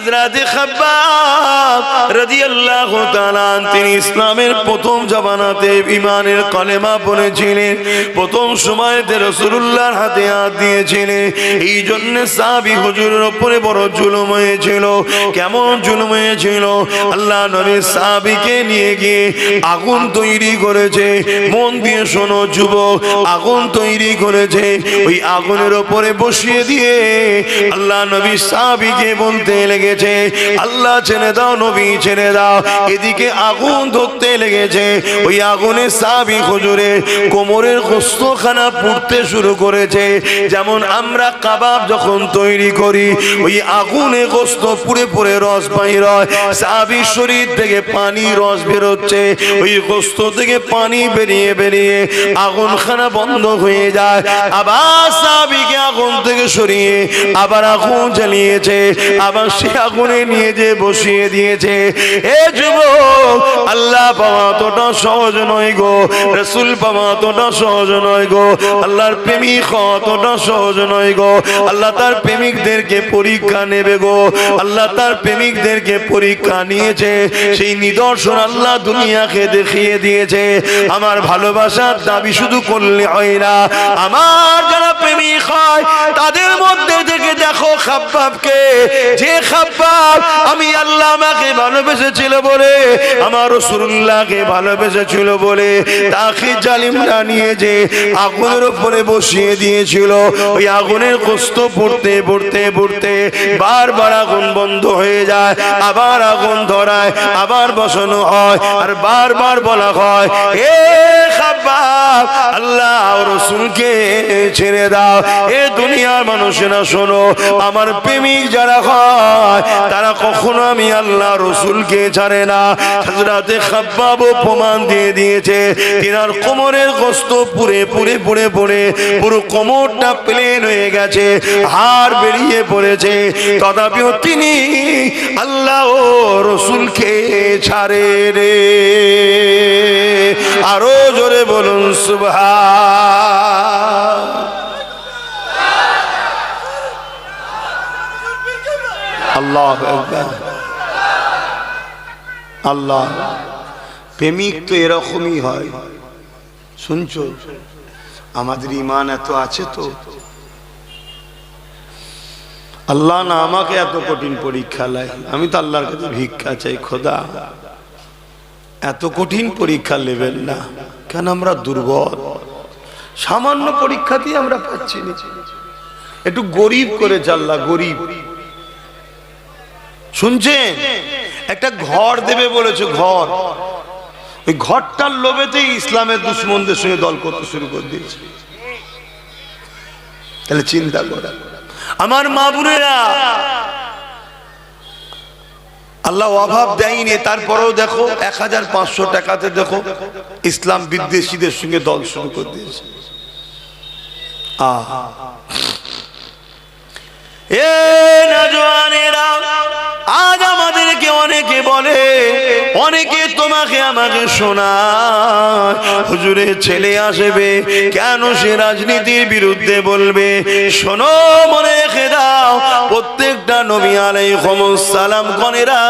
হযরত খাব্বাব রাদিয়াল্লাহু তাআলা তিনি ইসলামের প্রথম জামানাতে ঈমানের কালেমা পড়েছিলেন, প্রথম সময়তে রাসূলুল্লাহর হাতে হাত দিয়েছিলেন। এই জন্য সাহাবী হুজুরের উপরে বড় জুলুম হয়েছিল। কেমন জুলুম হয়েছিল? আল্লাহ নবী সাহাবীকে নিয়ে গিয়ে আগুন তৈরি করেছে। মন দিয়ে শোনো যুবক, আগুন তৈরি করেছে। ওই আগুনের উপরে বসিয়ে দিয়ে আল্লাহ নবী সাহাবীকে বলতে লেগেছে, আল্লাহ ছেড়ে দাও, নবী ছেড়ে দাও। এদিকে আগুন ধরতে লেগেছে। ওই আগুনে সাহাবী হুজুরের কোমরের গোশতখানা পুড়তে শুরু করেছে। যেমন আমরা কাবাব যখন তৈরি করি, ওই আগুনে গোশত পুড়ে পুড়ে রস বাইর হয়, সাহাবীর শরীর থেকে পানি রস বেরোচ্ছে। ওই গোশত থেকে পানি বেরিয়ে বেরিয়ে আগুনখানা বন্ধ হয়ে যায়। আবার সাহাবীকে আগুন থেকে সরিয়ে আবার আগুন জ্বালিয়েছে, আবার সে আগুনে নিয়ে যে বসিয়ে দিয়েছে। এ যুবক, আল্লাহ পাওয়া অতটা সহজ নয় গো, রাসূল পাওয়া অতটা সহজ নয় গো, আল্লাহর প্রেমিক অতটা সহজ নয় গো। আল্লাহ তার প্রেমিকদেরকে পরীক্ষা নেবে গো। আল্লাহ তার প্রেমিকদেরকে পরীক্ষা নিয়েছে, সেই নিদর্শন আল্লাহ দুনিয়াকে দেখিয়ে দিয়েছে। আমার ভালোবাসার দাবি শুধু করলে হয় না, আমার যারা প্রেমিক হয় তাদের মধ্যে থেকে দেখো খাব্বাবকে, যে খাব্বাব আমি আল্লাহ আমাকে ভালোবেসেছিল বলে, আমার রাসূলুল্লাহকে ভালোবেসেছিল বলে, তাকে জালিমরা নিয়ে যে আগুনের উপরে বসিয়ে দিয়েছিল। ওই আগুনের কষ্ট পড়তে পড়তে পড়তে বারবার আগুন বন্ধ হয়ে যায়, আবার আগুন ধরায়, আবার বসানো হয়, আর বারবার বলা হয়, এ খাব্বাব আল্লাহ রাসূলকে ছেড়ে দাও। এ দুনিয়ার মানুষেরা শোনো, আমার প্রেমিক যারা হয় তারা কখনো আমি আল্লাহ রাসূলকে ছাড়ে না। হযরত খাব্বাব প্রমাণ দিয়ে দিয়েছে, তিনার কোমরের গোশত পুড়ে পুড়ে পুড়ে পুড়ে পুরো কোমরটা প্লেন হয়ে গেছে, হাড় বেরিয়ে পড়েছে, তথাপিও তিনি আল্লাহ ও রাসূলকে ছাড়ে রে। আরো জোরে বলুন সুবহান। আল্লাহু আকবার। আল্লাহ প্রেমিক তো এরকমই হয়। শুনছো, আমাদের ঈমান এত আছে তো, আল্লাহ না আমাকে এত কঠিন পরীক্ষা লাই, আমি তো আল্লাহর কাছে ভিক্ষা চাই, খোদা এত কঠিন পরীক্ষা নেবেন না। কেন আমরা দুর্বল, সামান্য পরীক্ষাতেই আমরা পাচ্ছি না। একটু গরিব করেছে আল্লাহ, গরিব। শুনছেন, একটা ঘর দেবে বলেছে, ঘর, ওই ঘরটার লোভেতেই ইসলামের দুশমনদের সঙ্গে দল করতে শুরু করে দিয়েছে। তাহলে চিন্তা করা, আমার মা বোনেরা, আল্লাহ অভাব দেয়নি, তারপরেও দেখো 1500 টাকাতে দেখো ইসলাম বিদ্বেষীদের সঙ্গে দল শুরু করে দিয়েছে। এ নওজওয়ানেরা, আজ আমাদেরকে অনেকে বলে, অনেকে তোমাকে আমাকে শোনায়, হুজুরের ছেলে আসবে কেন সে রাজনীতির বিরুদ্ধে বলবে। শোনো, মনে রেখে দাও, প্রত্যেকটা নবী আলাইহিস সালাম গণেরা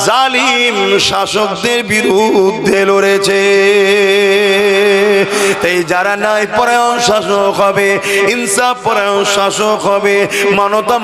জালিম শাসকদের বিরুদ্ধে লড়েছে। তাই যারা ন্যায় পরায়ণ শাসক হবে, ইনসাফ পরায়ণ শাসক হবে,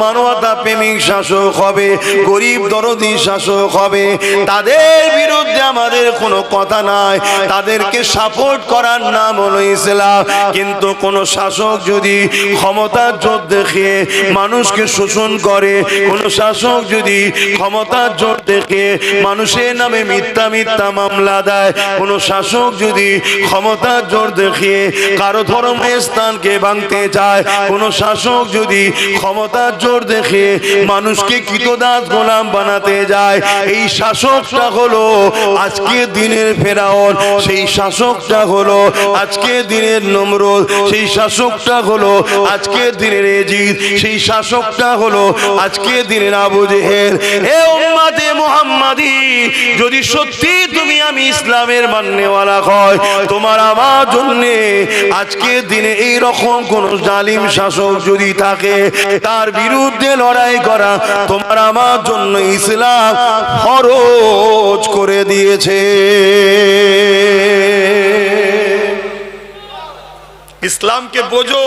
মানবতা প্রেমিক শাসক হবে, গরিব দরদি শাসক হবে, তাদের বিরুদ্ধে আমাদের কোনো কথা নাই, তাদেরকে সাপোর্ট করার নাম হলো ইসলাম। কিন্তু কোন শাসক যদি ক্ষমতার জোর দেখিয়ে মানুষকে শোষণ করে, কোন শাসক যদি ক্ষমতার জোর দেখিয়ে মানুষের নামে মিথ্যা মিথ্যা মামলা দেয়, কোন শাসক যদি ক্ষমতার জোর দেখিয়ে কারো ধর্মের স্থানকে ভাঙতে চায়, কোন শাসক যদি ক্ষমতার জোর দেখিয়ে মানুষকে কৃতদাস গোলাম বানাতে যায়, এই শাসকটা হলো আজকে দিনের ফেরাউন, সেই শাসকটা হলো আজকে দিনের নমরুদ, সেই শাসকটা হলো আজকে দিনের এজিদ, সেই শাসকটা হলো আজকে দিনের আবু জেহেল। এ উম্মতে মুহাম্মাদি, যদি সত্যি তুমি আমি ইসলামের মাননেওয়ালা হয়, তোমার আমার জন্য আজকে দিনে এই রকম কোন জালিম শাসক যদি থাকে, তার বিরুদ্ধে লড়াই করা তোমার আমার জন্য ইসলাম ফরজ করে দিয়েছে। ইসলামকে বোঝো।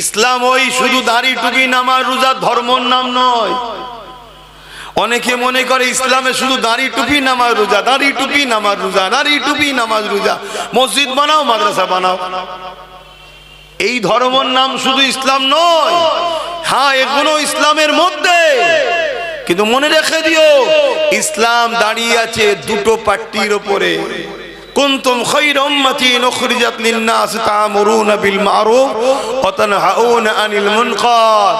ইসলাম ওই শুধু দাড়ি টুপি নামাজ রোজা ধর্মর নাম নয়। অনেকে মনে করে ইসলামে শুধু দাড়ি টুপি নামাজ রোজা, দাড়ি টুপি নামাজ রোজা, দাড়ি টুপি নামাজ রোজা, মসজিদ বানাও মাদ্রাসা বানাও। এই ধর্মের নাম শুধু ইসলাম নয়। হ্যাঁ, এগুলো ইসলামের মধ্যে, কিন্তু মনে রেখে দিও ইসলাম দাঁড়িয়ে আছে দুটো পাট্টির উপরে। কুনতুম খায়রা উম্মাতিন উখরিজাত লিন-নাস তা'মুরুনা বিল মা'রুফ ওয়া তানহাউনা আনিল মুনকার।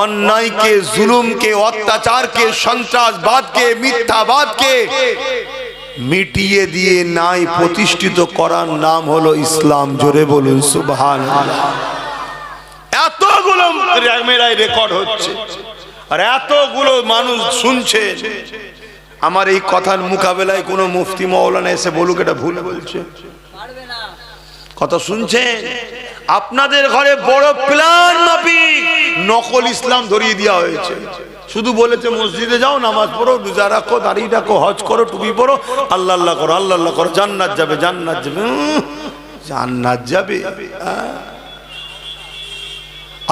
অন্যায়কে, জুলুমকে, অত্যাচারকে, সন্ত্রাসবাদকে, মিথ্যাবাদকে মিটিয়ে দিয়ে ন্যায় প্রতিষ্ঠিত করার নাম হলো ইসলাম। জোরে বলুন সুবহানাল্লাহ। এতগুলো ক্যামেরায় রেকর্ড হচ্ছে আর এতগুলো মানুষ শুনছে। আমার এই কথার মোকাবেলায় কোনো মুফতি মাওলানা এসে বলুক এটা ভুল বলছে, কথা শুনছেন? আপনাদের ঘরে বড় প্ল্যান মাফিক নকল ইসলাম ধরিয়ে দেওয়া হয়েছে। শুধু বলেছে মসজিদে যাও, নামাজ পড়ো, রোজা রাখো, দাড়ি রাখো, হজ করো, টুপি পড়ো, আল্লাহ আল্লাহ করো, আল্লাহ আল্লাহ করো, জান্নাত যাবে, জান্নাত যাবে, জান্নাত যাবে।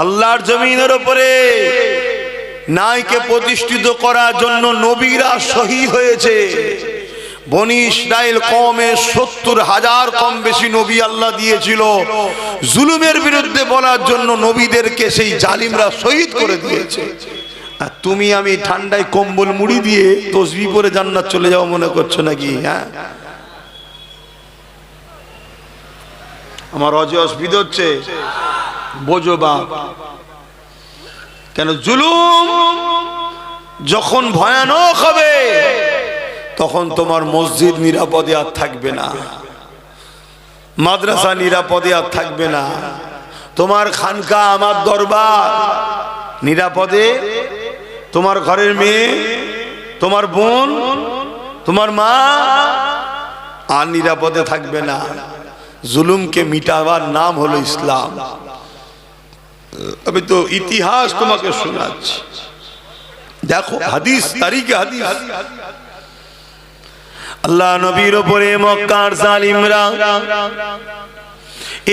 আল্লাহর জমিনের উপরে ন্যায়কে প্রতিষ্ঠিত করার জন্য নবীরা শহীদ হয়েছে। বনি ইসরাইল কওমে ৭০,০০০ কম বেশি নবী আল্লাহ দিয়েছিল। জুলুমের বিরুদ্ধে বলার জন্য নবীদেরকে সেই জালিমরা শহীদ করে দিয়েছে। আর তুমি আমি ঠান্ডায় কম্বল মুড়ি দিয়ে তসবিহ পরে জান্নাত চলে যাও মনে করছো নাকি? হ্যাঁ, আমার অসুবিধা হচ্ছে, বোঝো বাপ। কেন? জুলুম যখন ভয়ানক হবে তখন তোমার মসজিদ নিরাপদে আর থাকবে না, মাদ্রাসা নিরাপদে আর থাকবে না, তোমার খানকা আমার দরবার নিরাপদে, তোমার ঘরের মেয়ে, তোমার বোন, তোমার মা আর নিরাপদে থাকবে না। জুলুমকে মিটাবার নাম হলো ইসলাম। আমি তো ইতিহাস তোমাকে শোনাচ্ছি, দেখো হাদিস, তারিখে হাদিস। আল্লাহ নবীর উপরে মক্কার জালিমরা,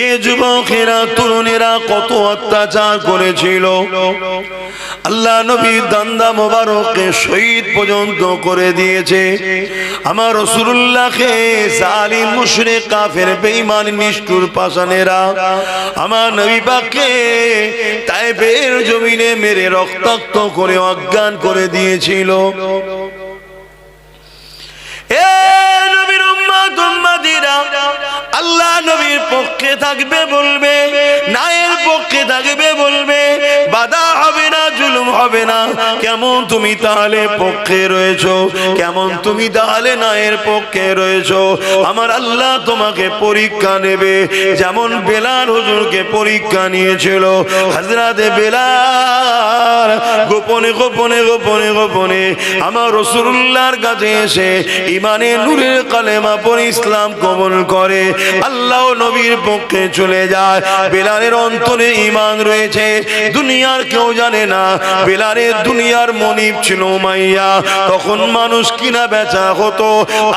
এ যুবকেরা, তরুণেরা কত অত্যাচার করেছিল। আল্লাহ নবীর দান্দা মোবারককে শহীদ পর্যন্ত করে দিয়েছে। আমার রাসূলুল্লাহকে জালিম, মুশরিক, কাফের, বেঈমান, নিষ্ঠুর পাষাণেরা আমার নবী পাককে তায়েফের জমিনে মেরে রক্তাক্ত করে অজ্ঞান করে দিয়েছিল। এ নবীর উম্মত উম্মতিরা, আল্লাহ নবীর পক্ষে থাকবে বলবে, ন্যায়ের পক্ষে থাকবে বলবে, বাধা হবে না, জুলুম হবে না। কেমন তুমি তাহলে পক্ষে রয়েছো? কেমন তুমি তাহলে ন্যায়ের পক্ষে রয়েছো? আমার আল্লাহ তোমাকে পরীক্ষা নেবে, যেমন বেলাল হুজুরকে পরীক্ষা নিয়েছিল। হযরতে বেলাল গোপনে গোপনে গোপনে গোপনে আমার রাসূলুল্লাহর কাছে এসে ইমানে নূরের কালেমা পড়ে ইসলাম কবুল করে, আল্লাহ নবীর পক্ষে চলে যায়। বেলালের অন্তরে ঈমান রয়েছে, দুনিয়ার কেউ জানে না। বেলালের দুনিয়ার মনিব ছিল উমাইয়া। তখন মানুষ কিনা বেচা হতো,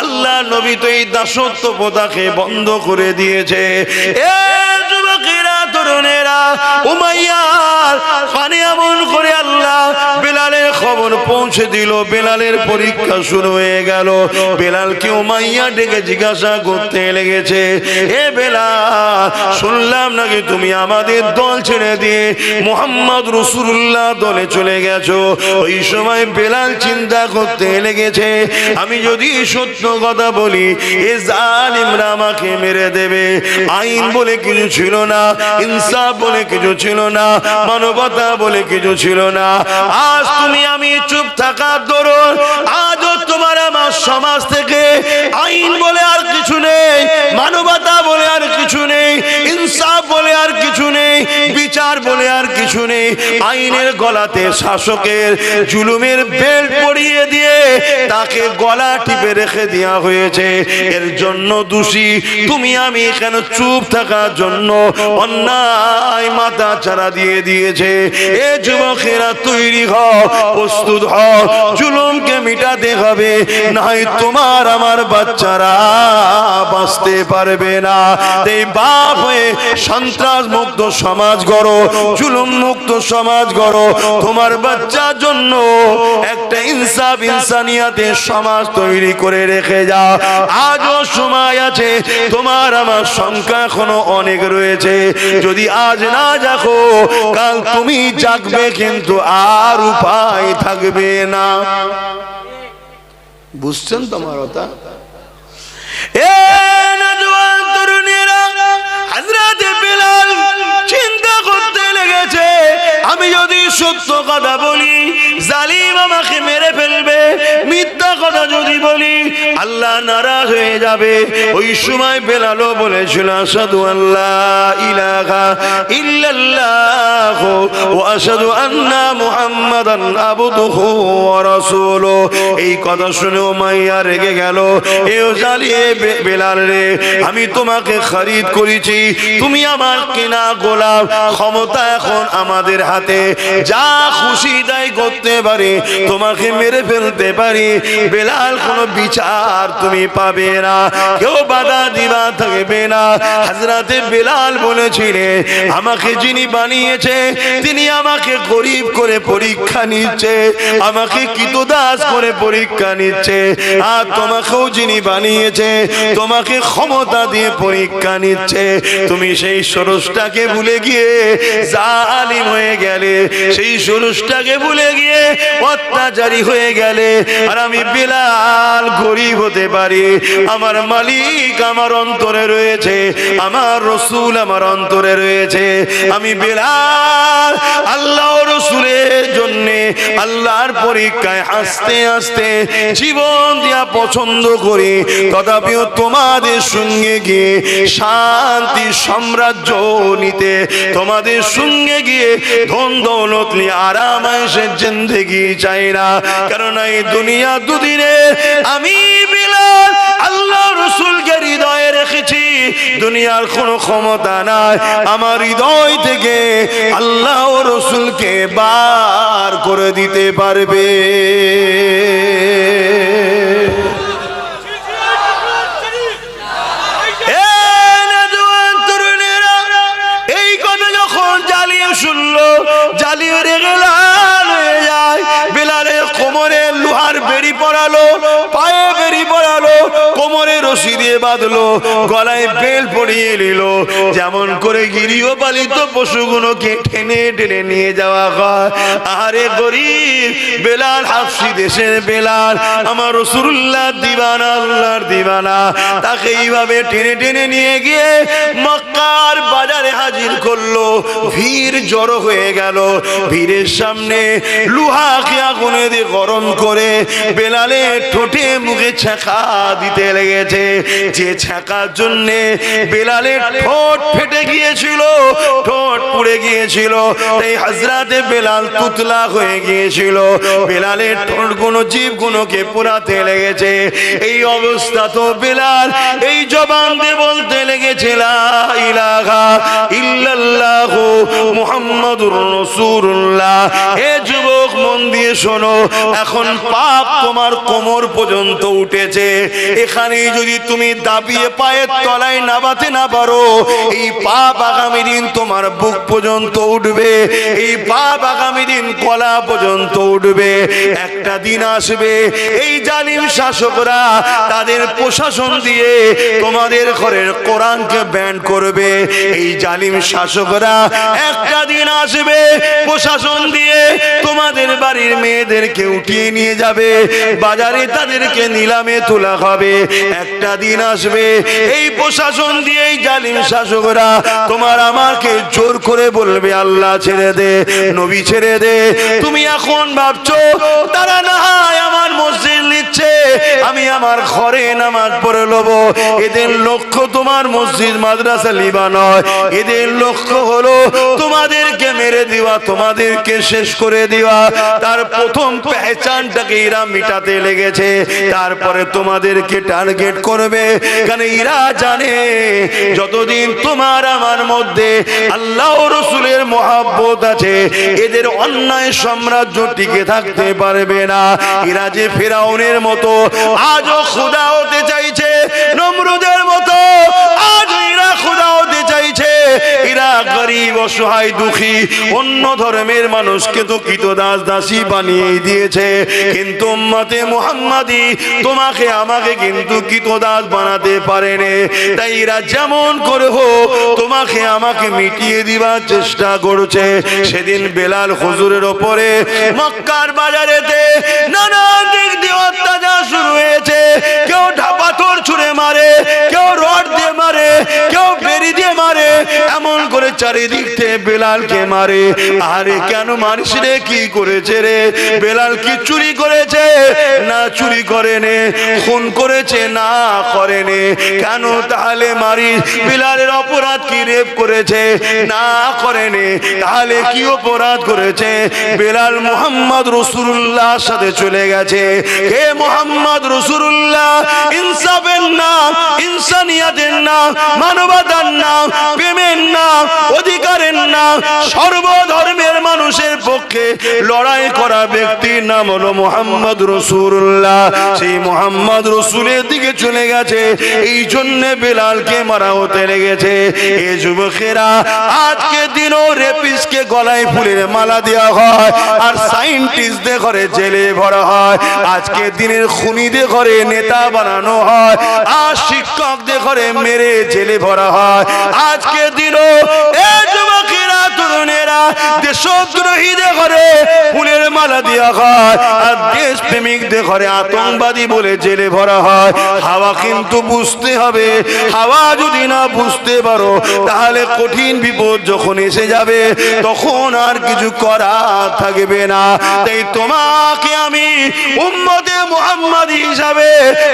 আল্লাহ নবী তো এই দাসত্ব প্রথাকে বন্ধ করে দিয়েছে। এ যুবকেরা, তরুণেরা, উমাইয়ার পানি এমন করে আল্লাহ বেলালের খবর পৌঁছে দিল। বেলালের পরীক্ষা শুরু হয়ে গেল। বেলালকে উমাইয়া ডেকে জিজ্ঞাসা করতে লেগেছে, এ বেলাল, শুনলাম নাকি তুমি আমাদের দল ছেড়ে দিয়ে মুহাম্মদ রাসূলুল্লাহ দলে চলে গেছো। ওই সময় বেলাল চিন্তা করতে লেগেছে, আমি যদি সত্য কথা বলি এ জালিমরা আমাকে মেরে দেবে। আইন বলে কিছু ছিল না, ইনসাফ বলে কিছু ছিল না, মানবতা বলে কিছু ছিল না। আজ তুমি আমি আমি চুপ থাকার দরুন আজও তোমার আমার সমাজ থেকে আইন বলে আর কিছু নেই, মানবতা বলে আর কিছু নেই, ইনসাফ বলে আর কিছু নেই, বিচার বলে আর কিছু নেই। আইনের গলাতে শাসকের জুলুমের বেল্ট পরিয়ে দিয়ে তাকে গলা টিপে রেখে দেওয়া হয়েছে। এর জন্য দোষী তুমি আমি, কেন চুপ থাকার জন্য অন্যায় মাথা চারা দিয়ে দিয়েছে। এ যুবকেরা তৈরি হও, প্রস্তুত হও, জুলুমকে মিটাতে হবে, নাই তোমার আমার বাচ্চারা বাঁচতে পারবে না। এই বাপ হয়ে সন্ত্রাস মুক্ত সমাজ গড়ো, জুলুম মুক্ত সমাজ গড়ো, তোমার বাচ্চার জন্য একটা ইনসাফ ইনসানিয়াতের সমাজ তৈরি করে রেখে যাও। আজও সময় আছে, তোমার আমার সংখ্যা এখনো অনেক রয়েছে। যদি আজ না জাগো, কাল তুমি জাগবে, কিন্তু আর উপায় থাকবে না। বুঝছেন তোমার কথা? এ নওজোয়ান তরুণীরা, হযরত বিলাল চিন্তা করতে লেগেছে, আমি যদি সত্য কথা বলি জালিম আমাকে মেরে ফেলবে, মিথ্যা কথা যদি বলি আল্লাহ নারাজ হয়ে যাবে। ওই সময় বেলালও বলেছিল আশহাদু আল্লা ইলাহা ইল্লাল্লাহ ওয়া আশহাদু আন্না মুহাম্মাদান আবদুহু ওয়া রাসূলুহু। এই কথা শুনে উমাইয়া রেগে গেল, এও জালিয়ে বেলাল রে, আমি তোমাকে খরিদ করেছি, তুমি আমার কেনা গোলাম, ক্ষমতা এখন আমাদের হাতে, যা খুশি তাই করতে পারে, তোমাকে মেরে ফেলতে পারি। বেলাল কোনো বিচার তুমি পাবে না, কেউ বাধা দিবা থাকবে না। হযরতে বেলাল বলেছিলেন, আমাকে যিনি বানিয়েছে তিনি আমাকে গরিব করে পরীক্ষা নিচ্ছে, আমাকে কৃতদাস করে পরীক্ষা নিচ্ছে। আর তোমাকেও যিনি বানিয়েছে তোমাকে ক্ষমতা দিয়ে পরীক্ষা নিচ্ছে। তুমি সেই ষোড়শটাকে ভুলে গিয়ে জালিম হয়ে গেলে, সেই ষোড়শটাকে ভুলে গিয়ে অত্যাচারী হয়ে গেলে। আর আমি বেলাল গরিব হতে পারি, আমার মালিক আমার অন্তরে রয়েছে, আমার রসুল আমার অন্তরে রয়েছে। আমি বেলাল আল্লাহ রসুলের জন্য আল্লাহর পরীক্ষায় আস্তে আস্তে জীবন দিয়া পছন্দ করি, তথাপিও তোমাদের সঙ্গে গিয়ে শান্তি সাম্রাজ্য নিতে, তোমাদের সঙ্গে গিয়ে ধন দৌলত নিয়ে আরাম আয়েশের জিন্দেগি চাই না। কারণ এই দুনিয়া দুদিনে, আমি বিলাল আল্লাহ রসুলকে হৃদয়ে রেখেছি, দুনিয়ার কোনো ক্ষমতা নাই আমার হৃদয় থেকে আল্লাহ রসুলকে বার করে দিতে পারবে। শুনলো জালিম রেগে লাল হয়ে যায়, বেলালের কোমরে লোহার বেড়ি পরালো, পায়ে বেড়ি পরালো, কোমরে রশি দিয়ে বাঁধলো, গলায় বেল পরিয়ে নিল। যেমন করে গৃহপালিত পশুগুলোকে টেনে টেনে নিয়ে যাওয়া হয়। আরে গরিব বেলাল, হাফসি দেশের বেলাল, আমার রাসূলুল্লাহ দিওয়ানা, আল্লাহর দিওয়ানা, তাকে এইভাবে টেনে টেনে নিয়ে গিয়ে মক্কার বাজারে হাজির করলো। ভিড় জড়ো হয়ে গেল, ভিড়ের সামনে লোহাকে আগুনে দিয়ে গরম করে বেলালের ঠোঁটে মুখে ছ্যাঁকা দিতে লেগেছে। যে ছ্যাঁকার জন্য বেলালের ঠোঁট ফেটে গিয়েছিল, ঠোঁট পুড়ে গিয়েছিল, তাই হযরতে বেলাল তুতলা হয়ে গিয়েছিল। বেলালের ঠোঁট গুলো জীব গুলোকে পোড়াতে লেগেছে। এই অবস্থা তো বেলাল এই জবান দিয়ে বলতে লেগেছে লা ইলাহা ইল্লাল্লাহ মুহাম্মাদুর রাসূলুল্লাহ। হে যুবক, মন দিয়ে শোনো, এখন পাপ তোমার কোমর পর্যন্ত উঠেছে, এখানেই যদি তুমি দাবিয়ে পায়ের তলায় নামাতে না পারো, এই পাপ আগামী দিন তোমার বুক পর্যন্ত উঠবে, এই পাপ আগামী দিন গলা পর্যন্ত উঠবে। একটা দিন আসবে এই জালিম শাসকরা তাদের প্রশাসন দিয়ে তোমাদের ঘরের কোরআনকে ব্যান করবে। এই জালিম শাসকরা একটা দিন আসবে প্রশাসন দিয়ে তোমাদের বাড়ির মেয়েদেরকে উঠিয়ে নিয়ে যাবে, বাজারে তাদেরকে নিলামে তোলা হবে। একটা দিন আসবে এই প্রশাসন দিয়ে এই জালিম শাসকরা তোমার আমাকে জোর করে বলবে আল্লাহ ছেড়ে দে, নবী ছেড়ে দে। তুমি এখন ভাবছো তারা না হয় আমার মসজিদ নিচ্ছে, আমি আমার ঘরে নামাজ পড়ে নেব। এদের লক্ষ্য তোমার মসজিদ মাদ্রাসা লিবা নয়, এদের লক্ষ্য হলো তোমাদেরকে মেরে দেওয়া, তোমাদেরকে শেষ করে দেওয়া। তার প্রথম পেহচানটাকে এরা মিটাতে লেগেছে, তারপরে তোমাদেরকে টার্গেট করবে। কারণ এরা জানে যতদিন তোমার আমার মধ্যে আল্লাহ ও রাসূলের মহব্বত আছে, এদের অন্যায় সাম্রাজ্য টিকে থাকতে পারবে না। এরা যে ফেরাউনের মতো আজও খোদা হতে চাইছে, নমরুদের মতো আজও এরা খোদা হতে চাইছে। এরা গরিব অসহায় দুঃখী অন্য ধর্মের মানুষকে তো কৃতদাস দাসী বানিয়ে দিয়েছে, কিন্তু উম্মতে মুহাম্মাদি তোমাকে আমাকে কিন্তু কৃতদাস বানাতে পারেনি। তাই এরা যেমন করে হোক তোমাকে আমাকে মিটিয়ে দিবার চেষ্টা করছে। সেদিন বেলাল হুজুরের ওপরে মক্কার বাজারেতে নানা দিক দিয়ে অত্যাচার শুরু হয়েছে। কেউ পাথর ছুঁড়ে মারে, কেউ রড দিয়ে মারে, কেউ বেরি দিয়ে মারে, এমন করে চারিদিক থেকে বেলালকে মারে। আরে কেন মারিস রে? কি করেছে রে? বেলাল কি চুরি করেছে? না চুরি করেনি। খুন করেছে? না করেনি। কেন তাহলে মারিস? বেলালের অপরাধ কি? রেপ করেছে? না করেনি। তাহলে কি অপরাধ করেছে? বেলাল মুহাম্মদ রাসূলুল্লাহর সাথে চলে গেছে। হে মুহাম্মদ রাসূলুল্লাহ, ইনসাফের নাম, ইনসানিয়াতের নাম, মানবতার নাম, প্রেমের নাম, অধিকারের নাম, সর্বধর্মের মানুষের পক্ষে লড়াই করা ব্যক্তির নাম হলো মুহাম্মদ রাসূলুল্লাহ। সেই মুহাম্মদ রাসূলের দিকে চলে গেছে, এই জন্য বেলালকে মারা হতে লেগেছে। এ যুবকেরা, আজকে দিনও রেপিস্টকে গলায় ফুলের মালা দেওয়া হয়, আর সায়েন্টিস্টদের ঘরে জেলে ভরা হয়। আজকে দিনের খুনিদের ঘরে নেতা বানানো হয়, আর শিক্ষকদের ঘরে মেরে জেলে ভরা হয়। আজকে দিনও এ যুবকেরা, তরুণেরা, দেশদ্রোহীদের ঘরে ফুলের মালা দেওয়া হয়, আর দেশপ্রেমিকদের ঘরে আতঙ্কবাদী বলে জেলে ভরা হয়। হাওয়া কিন্তু বুঝতে হবে, হাওয়া যদি না বুঝতে পারো তাহলে কঠিন বিপদ যখন এসে যাবে তখন আর কিছু করা থাকবে না। তাই তোমাকে আমি উম্মতে মুহাম্মাদি হিসাবে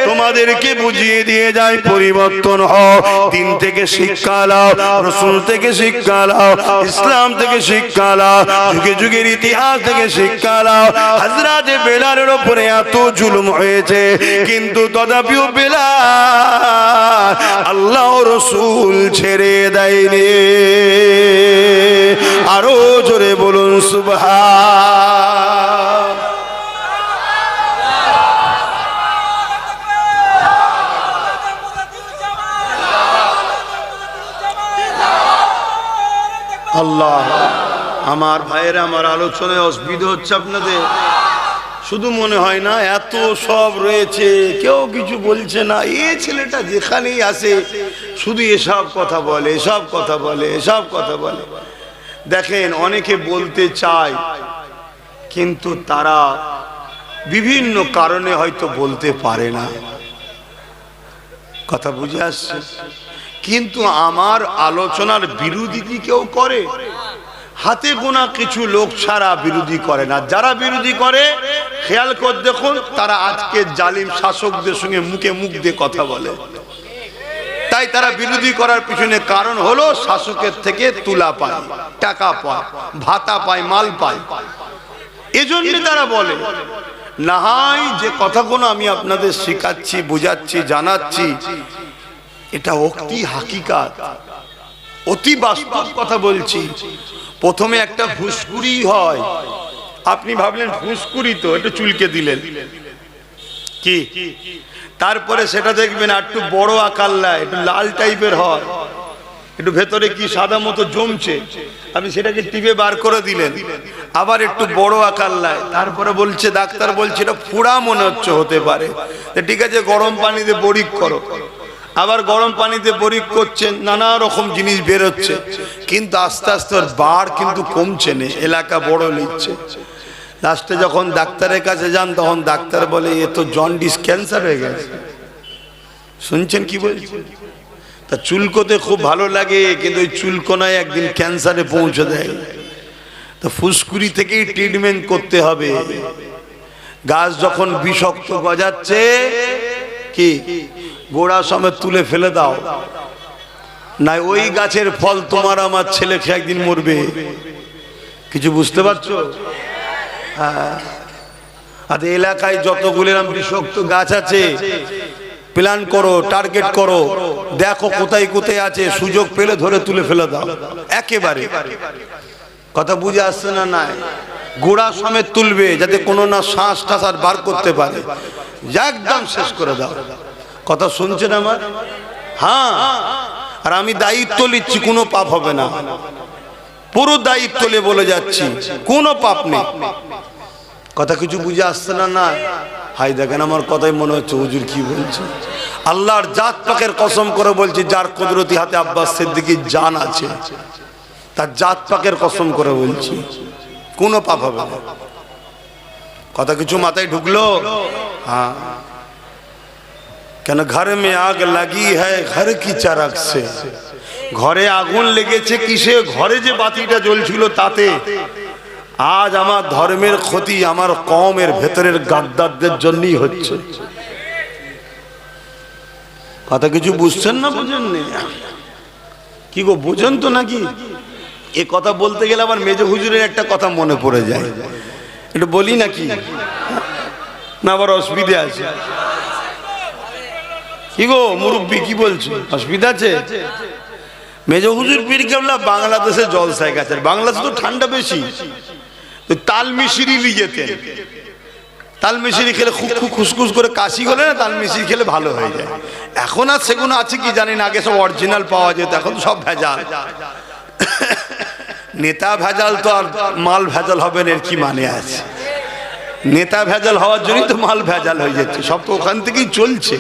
তোমাদেরকে বুঝিয়ে দিয়ে যাই, পরিবর্তন হও, দিন থেকে শিক্ষা নাও, রাসূল থেকে শিক্ষা নাও, ইসলাম থেকে শিক্ষা নাও, যুগে যুগের ইতিহাস থেকে শিক্ষা নাও। হযরত বেলালের উপরে এত জুলুম হয়েছে, কিন্তু তথাপিও বেলাল আল্লাহ রাসূল ছেড়ে দেয়নি। আরো জোরে বলুন সুবহান। আল্লাহ, আমার ভাইয়েরা, আমার আলোচনায় অসুবিধা হচ্ছে আপনাদের? শুধু মনে হয় না এত সব রয়েছে, কেউ কিছু বলছে না। এই ছেলেটা যেখানেই আসে শুধু এসব কথা বলে, এসব কথা বলে, এসব কথা বলে। দেখেন, অনেকে বলতে চায় কিন্তু তারা বিভিন্ন কারণে হয়তো বলতে পারে না। কথা বুঝে আসছে? কিন্তু আমার আলোচনার বিরোধী কি কেউ করে? হাতে গোনা কিছু লোক ছাড়া বিরোধী করে না। যারা বিরোধী করে, খেয়াল করে দেখুন, তারা আজকে জালিম শাসকদের সঙ্গে মুখে মুখ দিয়ে কথা বলে। তাই তারা বিরোধী করার পিছনে কারণ হলো শাসকের থেকে তুলা পায়, টাকা পায়, ভাতা পায়, মাল পায়, এজন্য তারা বলে। না হয় যে কথাগুলো আমি আপনাদের শেখাচ্ছি, বুঝাচ্ছি, জানাচ্ছি, এটা অতি হাকিকাত, অতি বাস্তব কথা বলছি। প্রথমে একটা ফুসকুড়ি হয়, আপনি ভাবলেন ফুসকুড়ি তো একটু চুলকে দিলেন, কি? তারপরে সেটা দেখবেন একটু বড় আকার লায়, একটু লাল টাইপের হয়, একটু ভেতরে কি সাদা মতো জমছে, আপনি সেটাকে টিপে বার করে দিলেন, আবার একটু বড় আকার লায়। তারপরে বলছে, ডাক্তার বলছে এটা ফোড়া মনে হচ্ছে, হতে পারে, ঠিক আছে গরম পানিতে বরিক করো। আবার গরম পানিতে বরিক করছেন, নানা রকম জিনিস বেরোচ্ছে, কিন্তু আস্তে আস্তে ওর বাড় কিন্তু কমছে না, এলাকা বড় নিচ্ছে। লাস্টে যখন ডাক্তারের কাছে যান তখন ডাক্তার বলে এ তো জন্ডিস, ক্যান্সার হয়ে গেছে। শুনছেন কি বলছেন? তা চুলকোতে খুব ভালো লাগে, কিন্তু ওই চুলকোনায় একদিন ক্যান্সারে পৌঁছে দেয়। তো ফুসকুড়ি থেকেই ট্রিটমেন্ট করতে হবে। গাছ যখন বিষাক্ত গজাচ্ছে কি গোড়া সমেত তুলে ফেলে দাও, না ওই গাছের ফল তোমার আমার ছেলে খেয়ে একদিন মরবে। কিছু বুঝতে পারছো? হ্যাঁ। আর এলাকায় যতগুলো বিষাক্ত গাছ আছে প্ল্যান করো, টার্গেট করো, দেখো কোথায় কোথায় আছে, সুযোগ পেলে ধরে তুলে ফেলে দাও একেবারে। কথা বুঝে আসছে না? নাই গোড়া সমেত তুলবে, যাতে কোনো না শ্বাস টাস আর বার করতে পারে, একদম শেষ করে দাও। কথা শুনছেন আমার? হ্যাঁ। আর আমি দায়িত্ব নিচ্ছি, কোনো পাপ হবে না, পুরো দায়িত্ব নিয়ে বলে যাচ্ছি, কোনো পাপ নেই। কথা কিছু বুঝে আসছে না? না হাই দেখেন আমার কথাই মনে হচ্ছে হুজুর কি বলছে। আল্লাহর জাত পাকের কসম করে বলছি, যার কুদরতি হাতে আব্বাস সিদ্দিকীর জান আছে, তার জাত পাকের কসম করে বলছি কোনো পাপ হবে না। কথা কিছু মাথায় ঢুকলো? হ্যাঁ। কেন ঘরে মে আগ লাগি হ্যায় ঘর কি চারাক সে, ঘরে আগুন লেগেছে কিসে? ঘরে যে বাতিটা জ্বলছিল তাতে। আজ আমার ধর্মের ক্ষতি আমার কওমের ভেতরের গাদ্দারদের জন্যই হচ্ছে। কথা কিছু বুঝছেন না? বুঝেন না? কি গো বুঝেন তো নাকি? এ কথা বলতে গেলে আমার মেজ হুজুরের একটা কথা মনে পড়ে যায়, একটু বলি নাকি? না আবার অসুবিধা আছে? কি গো মুরব্বী কি বলছো, অসুবিধা আছে? মেজ হুজুর পীর কেবলা বাংলাদেশে জলসায় গেছে, বাংলাদেশে তো ঠান্ডা বেশি, তো তাল মিশরি নিয়ে যেতেন। তাল মিশরি খেলে খুব খুসখুস করে কাশি হলে না, তাল মিশরি খেলে ভালো হয়ে যায়। এখন আর সেগুলো আছে কি জানি না, আগে সব অরিজিনাল পাওয়া যেত, এখন সব ভেজাল। নেতা ভেজাল তো আর মাল ভেজাল হবে না, এর কি মানে আছে? নেতা ভেজাল হওয়ার জন্যই তো মাল ভেজাল হয়ে যাচ্ছে, সব তো ওখান থেকেই চলছে।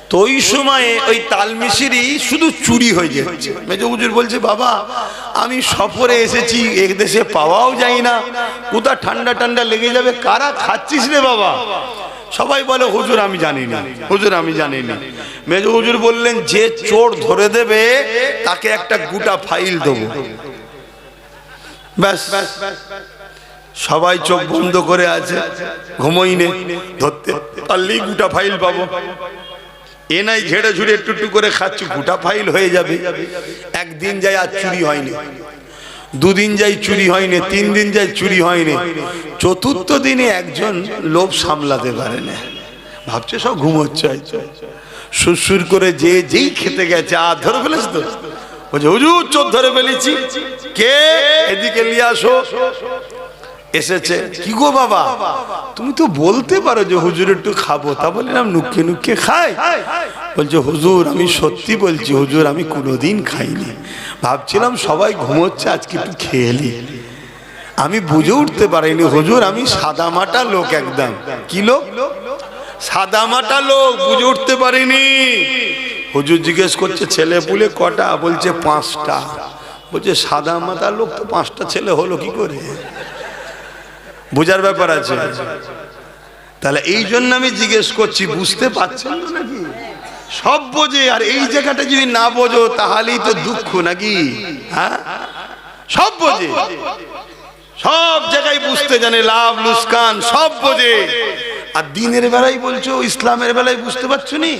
তো ওই সময়ে ওই তালমিশরি শুধু চুরি হয়ে যাচ্ছে। মেজ হুজুর বলছে, বাবা আমি সফরে এসেছি, এক দেশে পাওয়াও যায় না, কোথা ঠান্ডা ঠান্ডা লেগে যাবে, কারা খাচ্ছিস রে বাবা? সবাই বলে হুজুর আমি জানি না, হুজুর আমি জানি না। মেজ হুজুর বললেন, যে চোর ধরে দেবে তাকে একটা গোটা ফাইল দেবো। ব্যাস, সবাই চোখ বন্ধ করে আছে, ঘুমোই নে, ধরতে পারলেই গোটা ফাইল পাবো। এ নাই ঝেড়ে ঝুড়ে একটু একটু করে খাচ্ছি, গোটা ফাইল হয়ে যাবে। একদিন যায় আর চুরি হয়নি, দুদিন যাই চুরি হয়নি, 3 দিন যাই চুরি হয়নি, চতুর্থ দিনে একজন লোভ সামলাতে পারে না, ভাবছে সব ঘুমোচ্ছে, সুরসুর করে যেই খেতে গেছে আর ধরে ফেলেছ তো, বলছে হুজুর চোর ধরে ফেলেছি। কে? এদিকে নিয়ে আসো। এসেছে। কি গো বাবা, তুমি তো বলতে পারো যে হুজুর একটু খাবো, তা বললাম নুকে নুকে খাই। বলছে হুজুর আমি সত্যি বলছি, হুজুর আমি কোনোদিন খাইনি, ভাবছিলাম সবাই ঘুমোচ্ছে আজকে একটু খেয়ে নি। আমি বুঝে উঠতে পারিনি হুজুর, আমি সাদামাটা লোক একদম। কি লোক? সাদামাটা লোক, বুঝে উঠতে পারিনি। হুজুর জিজ্ঞেস করছে ছেলে পুলে কটা? বলছে 5টা। বলছে সাদামাটা লোক তো 5টা ছেলে হলো কি করে? বোঝার ব্যাপার আছে। তাহলে এই জন্য আমি জিজ্ঞেস করছি, বুঝতে পারছেন না নাকি? সব বোঝে, আর এই জায়গাটা যদি না বোঝো তাহলেই তো দুঃখ নাকি? হ্যাঁ, সব বোঝে, সব জায়গায় বুঝতে জানে, লাভ লুসকান সব বোঝে। আর দিনের বেলায় বলছো, ইসলামের বেলায় বুঝতে পারছো নি,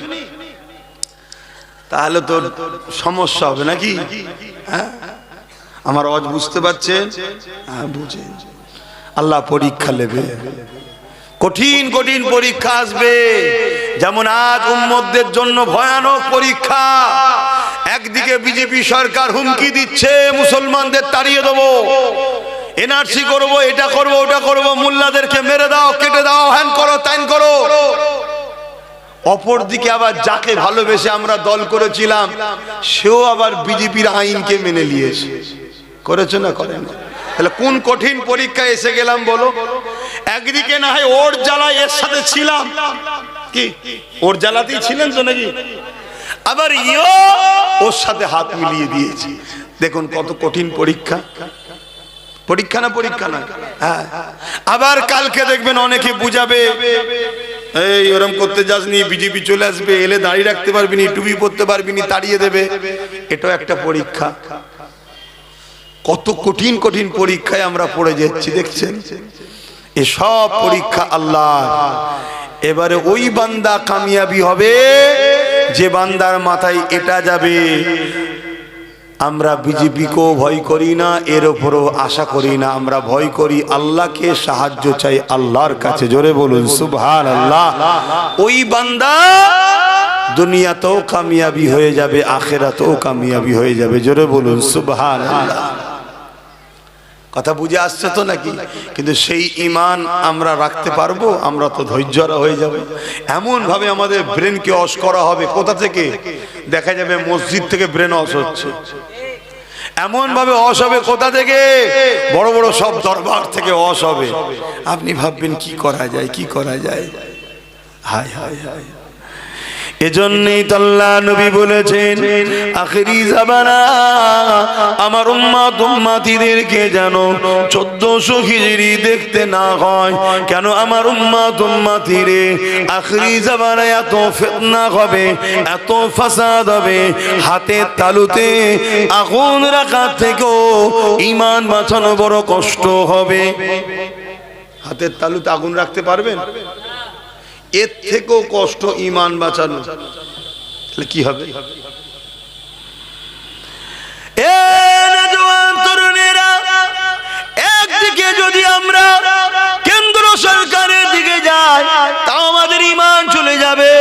তাহলে তো সমস্যা হবে নাকি? হ্যাঁ, আমার আওয়াজ বুঝতে পারছেন? হ্যাঁ বুঝে। আল্লাহ পরীক্ষা নেবে, কঠিন কঠিন পরীক্ষা আসবে। যেমন আজ উম্মতদের জন্য ভয়ানক পরীক্ষা। একদিকে বিজেপি সরকার হুমকি দিচ্ছে মুসলমানদের তাড়িয়ে দেবো, এনআরসি করবো, এটা করবো, ওটা করবো, মোল্লাদেরকে মেরে দাও, কেটে দাও, হ্যান করো, ত্যান করো। অপরদিকে আবার যাকে ভালোবেসে আমরা দল করেছিলাম সেও আবার বিজেপির আইনকে মেনে নিয়েছে। করেছে না করেন? তাহলে কোন কঠিন পরীক্ষা এসে গেলাম বলো? একদিকে না হয় ওর জ্বালায় এর সাথে ছিলাম, কি ওর জ্বালাতেই ছিলেন তো নাকি, আবার ওর সাথে হাত মিলিয়ে দিয়েছি। দেখুন কত কঠিন পরীক্ষা। পরীক্ষা না পরীক্ষা না? হ্যাঁ। আবার কালকে দেখবেন অনেকে বুঝাবে এই ওরম করতে যাসনি, বিজেপি চলে আসবে, এলে দাঁড়িয়ে রাখতে পারবি নি, টুপি পরতে পারবি নি, তাড়িয়ে দেবে। এটাও একটা পরীক্ষা। কত কঠিন কঠিন পরীক্ষায় আমরা পড়ে যাচ্ছি দেখছেন। এসব পরীক্ষা আল্লাহ। এবারে ওই বান্দা কামিয়াবি হবে যে বান্দার মাথায় এটা যাবে, আমরা বিজেপিকেও ভয় করি না, এর উপরও আশা করি না, আমরা ভয় করি আল্লাহকে, সাহায্য চাই আল্লাহর কাছে। জোরে বলুন সুবহানাল্লাহ। ওই বান্দা দুনিয়াতেও কামিয়াবি হয়ে যাবে, আখিরাতেও কামিয়াবি হয়ে যাবে। জোরে বলুন সুবহানাল্লাহ। কথা বুঝে আসছে তো নাকি? কিন্তু সেই ঈমান আমরা রাখতে পারবো? আমরা তো ধৈর্যরা হয়ে যাব। এমন ভাবে আমাদের ব্রেনকে ওয়াশ করা হবে, কোথা থেকে? দেখা যাবে মসজিদ থেকে ব্রেন ওয়াশ হচ্ছে। এমন ভাবে ওয়াশ হবে কোথা থেকে? বড় বড় সব দরবার থেকে ওয়াশ হবে। আপনি ভাববেন কি করা যায়, কি করা যায়। হায় হায় হায়। এজন্যই তো আল্লাহ নবী বলেছেন আখিরি জামানা আমার উম্মত উম্মতিদেরকে যেন 1400 হিজরি দেখতে না হয়। কেন? আমার উম্মত উম্মতিরে আখিরি জামানায় এত ফিতনা হবে, এত ফাসাদ হবে, হাতের তালুতে আগুন রাখা থেকেও ঈমান বাঁচানো বড় কষ্ট হবে। হাতের তালুতে আগুন রাখতে পারবেন? এর থেকেও কষ্ট ঈমান বাঁচানো। তাহলে কি হবে? একদিকে যদি আমরা কেন্দ্র সরকারের দিকে যাই তাও আমাদের ঈমান চলে যাবে।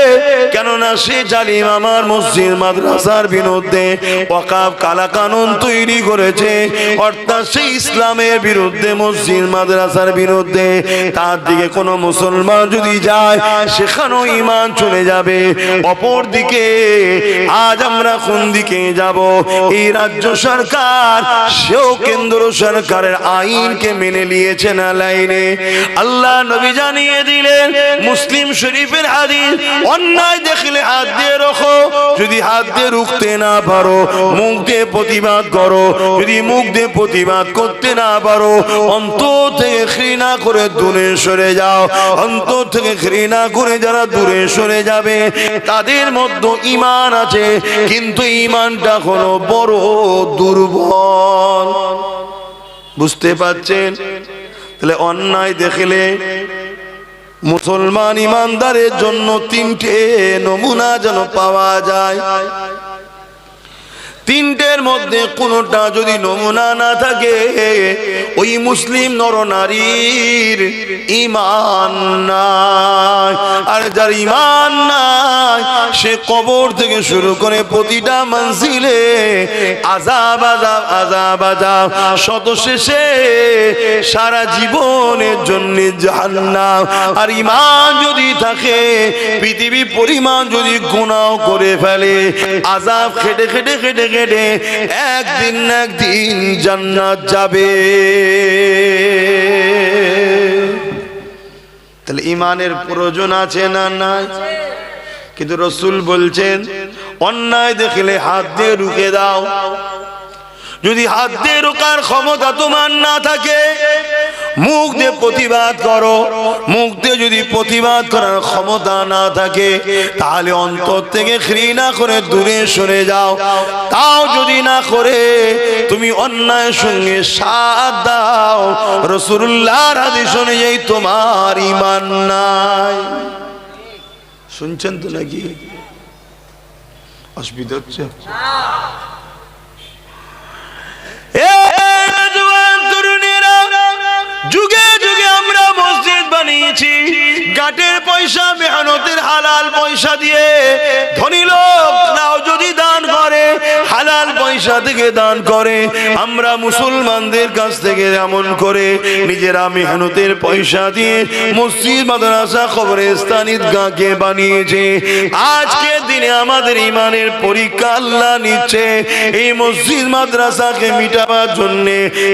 কেননা সে জালিম আমার মসজিদ মাদ্রাসার বিরুদ্ধে ওয়াকফ কালাকানুন তৈরি করেছে, অর্থাৎ সেই ইসলামের বিরুদ্ধে, মসজিদ মাদ্রাসার বিরুদ্ধে। তার দিকে কোনো মুসলমান যদি যায় সেখানেও ঈমান চলে যাবে। অপর দিকে আজ আমরা কোন দিকে যাব? এই রাজ্য সরকার সেও কেন্দ্র সরকারের আইনকে মেনে নিয়েছে না লাইনে। আল্লাহ নবী জানিয়ে দিলেন মুসলিম শরীফের হাদিস, অন্যায় দেখলে হাত দিয়ে রাখো, যদি হাত দিয়ে রুখতে না পারো মুখ দিয়ে প্রতিবাদ করো, যদি মুখ দিয়ে প্রতিবাদ করতে না পারো অন্তর থেকে ঘৃণা করে দূরে সরে যাও। অন্তর থেকে ঘৃণা করে যারা দূরে সরে যাবে তাদের মধ্যে ঈমান আছে, কিন্তু ঈমানটা হলো বড় দুর্বল। বুঝতে পারছেন? তাহলে অন্যায় দেখলে মুসলমান ইমানদারের জন্য 3টে নমুনা যেন পাওয়া যায়। 3টের মধ্যে কোনটা যদি নমুনা না থাকে ওই মুসলিম নরনারীর ঈমান নাই। আর যার ঈমান নাই সে কবর থেকে শুরু করে প্রতিটা মঞ্জিলে আযাব আযাব আযাব আযাব, সর্বশেষে সারা জীবনের জন্য জাহান্নাম। আর ঈমান যদি থাকে, পৃথিবী পরিমাণ যদি গুনাহ করে ফেলে, আযাব খেটে খেটে খেটে খেটে একদিন না একদিন জান্নাত যাবে। তাহলে ঈমানের প্রয়োজন আছে না নাই? কিন্তু রাসূল বলছেন অন্যায় দেখলে হাত দিয়ে রুখে দাও। যদি হাত দিয়ে রোকার ক্ষমতা তোমার না থাকে মুখ দিয়ে প্রতিবাদ করো। মুখ দিয়ে যদি প্রতিবাদ করার ক্ষমতা না থাকে তাহলে অন্তর থেকে ঘৃণা করে দূরে সরে যাও। তাও যদি না করে তুমি অন্যায়ের সঙ্গে সাথ দাও, রাসূলুল্লাহর হাদিস অনুযায়ী তোমার ঈমান নাই। শুনছেন তো নাকি? অসুবিধা হচ্ছে? যুগে যুগে আমরা মসজিদ বানিয়েছি গাটের পয়সা, মেহনতের হালাল পয়সা দিয়ে। ধনী লোকরাও যদি দান করে হালাল পয়সা থেকে দান করে। আমরা মুসলমানদের কাছ থেকে এমন করে নিজেরা মেহনতের পয়সা দিয়ে মসজিদ মাদ্রাসা কবরস্থান ঈদগাহকে বানিয়েছে। আজকের দিনে আমাদের ঈমানের পরীক্ষা আল্লাহ নিচ্ছে। এই মসজিদ মাদ্রাসাকে মিটাবার জন্য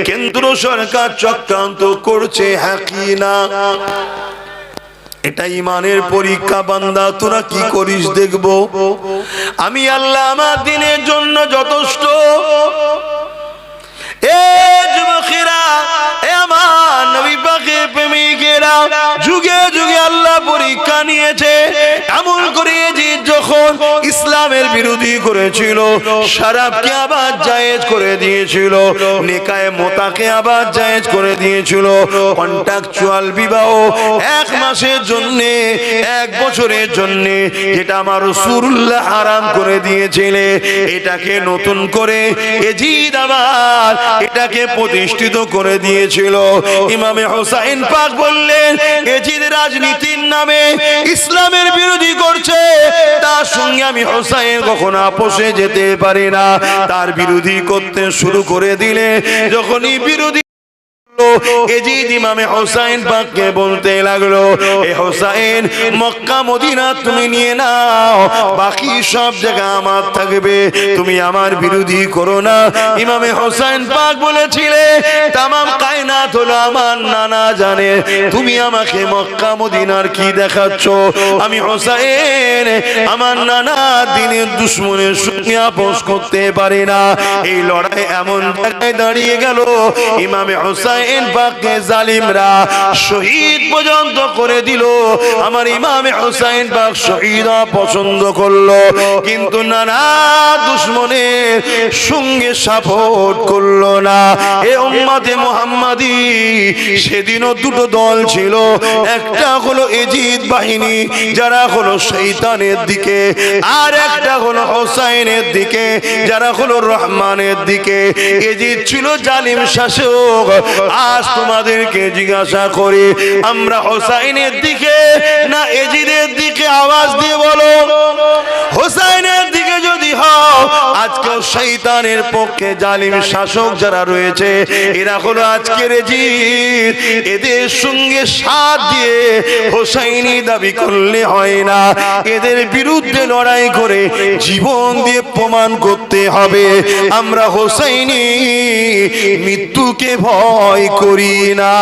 কেন্দ্র সরকার চক্রান্ত করছে, হ্যাঁ কি না? এটা ঈমানের পরীক্ষা। বান্দা তোরা কি করিস দেখবো। আমি আল্লাহ আমার দিনের জন্য যথেষ্ট। এ যুবকেরা, এ আমার নবী পাকের প্রেমিকেরা, যুগে যুগে আল্লাহ পরীক্ষা নিয়ে ইসলামের বিরোধী করেছিল, শরাবকে আবার জায়েজ করে দিয়েছিল, নিকায়ে মোতাকে আবার জায়েজ করে দিয়েছিল, কন্ট্রাকচুয়াল বিবাহ 1 মাসের জন্য 1 বছরের জন্য যেটা আমার রাসূলুল্লাহ হারাম করে দিয়েছিলেন, এটাকে নতুন করে এজিদ আবার এটাকে প্রতিষ্ঠিত করে দিয়েছিল। ইমামে হোসাইন পাক বললেন, এজিদ রাজনীতির নামে ইসলামের বিরোধী করছে, তার সঙ্গে আমি হোসাইন কখনো আপোষে যেতে পারি না। তার বিরোধী করতে শুরু করে দিলে, যখনই বিরোধী এজিদ ইমামে হোসাইন পাককে বলতে লাগলো, এ হোসাইন, মক্কা মদিনা তুমি নিয়ে নাও, বাকি সব জায়গা আমার থাকবে, তুমি আমার বিরোধী করো না। ইমামে হোসাইন পাক বলেছিলেন, তামাম কায়নাত হলো আমার নানা জানে, তুমি আমাকে মক্কা মদিনার কি দেখাচ্ছ? আমি হোসাইন আমার নানা দিনের দুশমনের সঙ্গে আপোষ করতে পারি না। এই লড়াই এমন জায়গায় দাঁড়িয়ে গেল, ইমামে হোসাইন পাককে জালিমরা শহীদ পর্যন্ত করে দিল। আমার ইমামে হোসাইন পাক শহীদ পছন্দ করলো, কিন্তু নানা দুশমনের সঙ্গে সাপোর্ট করলো না। এ উম্মতে মুহাম্মাদি সেদিনও দুটো দল ছিল, একটা হলো এজিদ বাহিনী যারা হলো শয়তানের দিকে, আর একটা হলো হোসাইনের দিকে যারা হলো রহমানের দিকে। এজিদ ছিল জালিম শাসক। আজ তোমাদেরকে জিজ্ঞাসা করি, আমরা হোসাইনের দিকে না এজিদের দিকে? আওয়াজ দিয়ে বলো। হোসাইনের দিকে যদি হও, আজকেও শয়তানের পক্ষে জালিম শাসক যারা রয়েছে, এরা হলো আজকের এজিদ। এদের সঙ্গে সাথ দিয়ে হোসাইনি দাবি করলে হয় না, এদের বিরুদ্ধে লড়াই করে জীবন দিয়ে প্রমাণ করতে হবে আমরা হোসাইনি মৃত্যুকে ভয় করি না।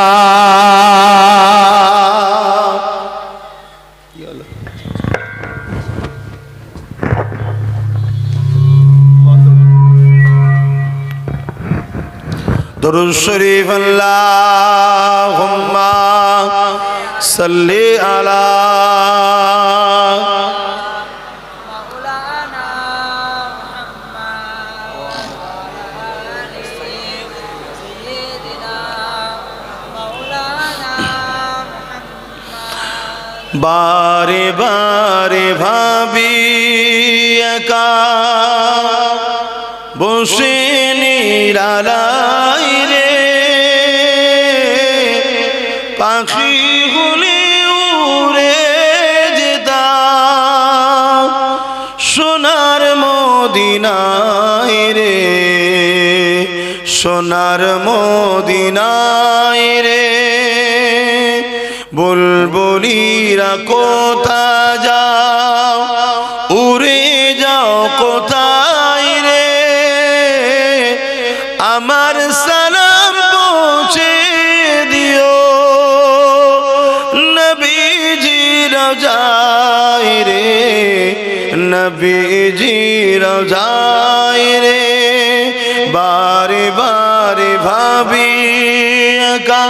দরুদ শরীফ আল্লাহুম্মা সাল্লি আলা বারে বারে ভাবি একা বসে নিরালাই রে, পাখি হলে উড়ে যেতাম সোনার মদিনায় রে, সোনার মদিনায় রে। বুলবুলিরা কোথা যাও, উড়ে যাও কোথায় রে, আমার সালাম পৌঁছে দিও নবীজি রওজায় রে, নবীজি রওজায় রে। বারে বারে ভাবি একা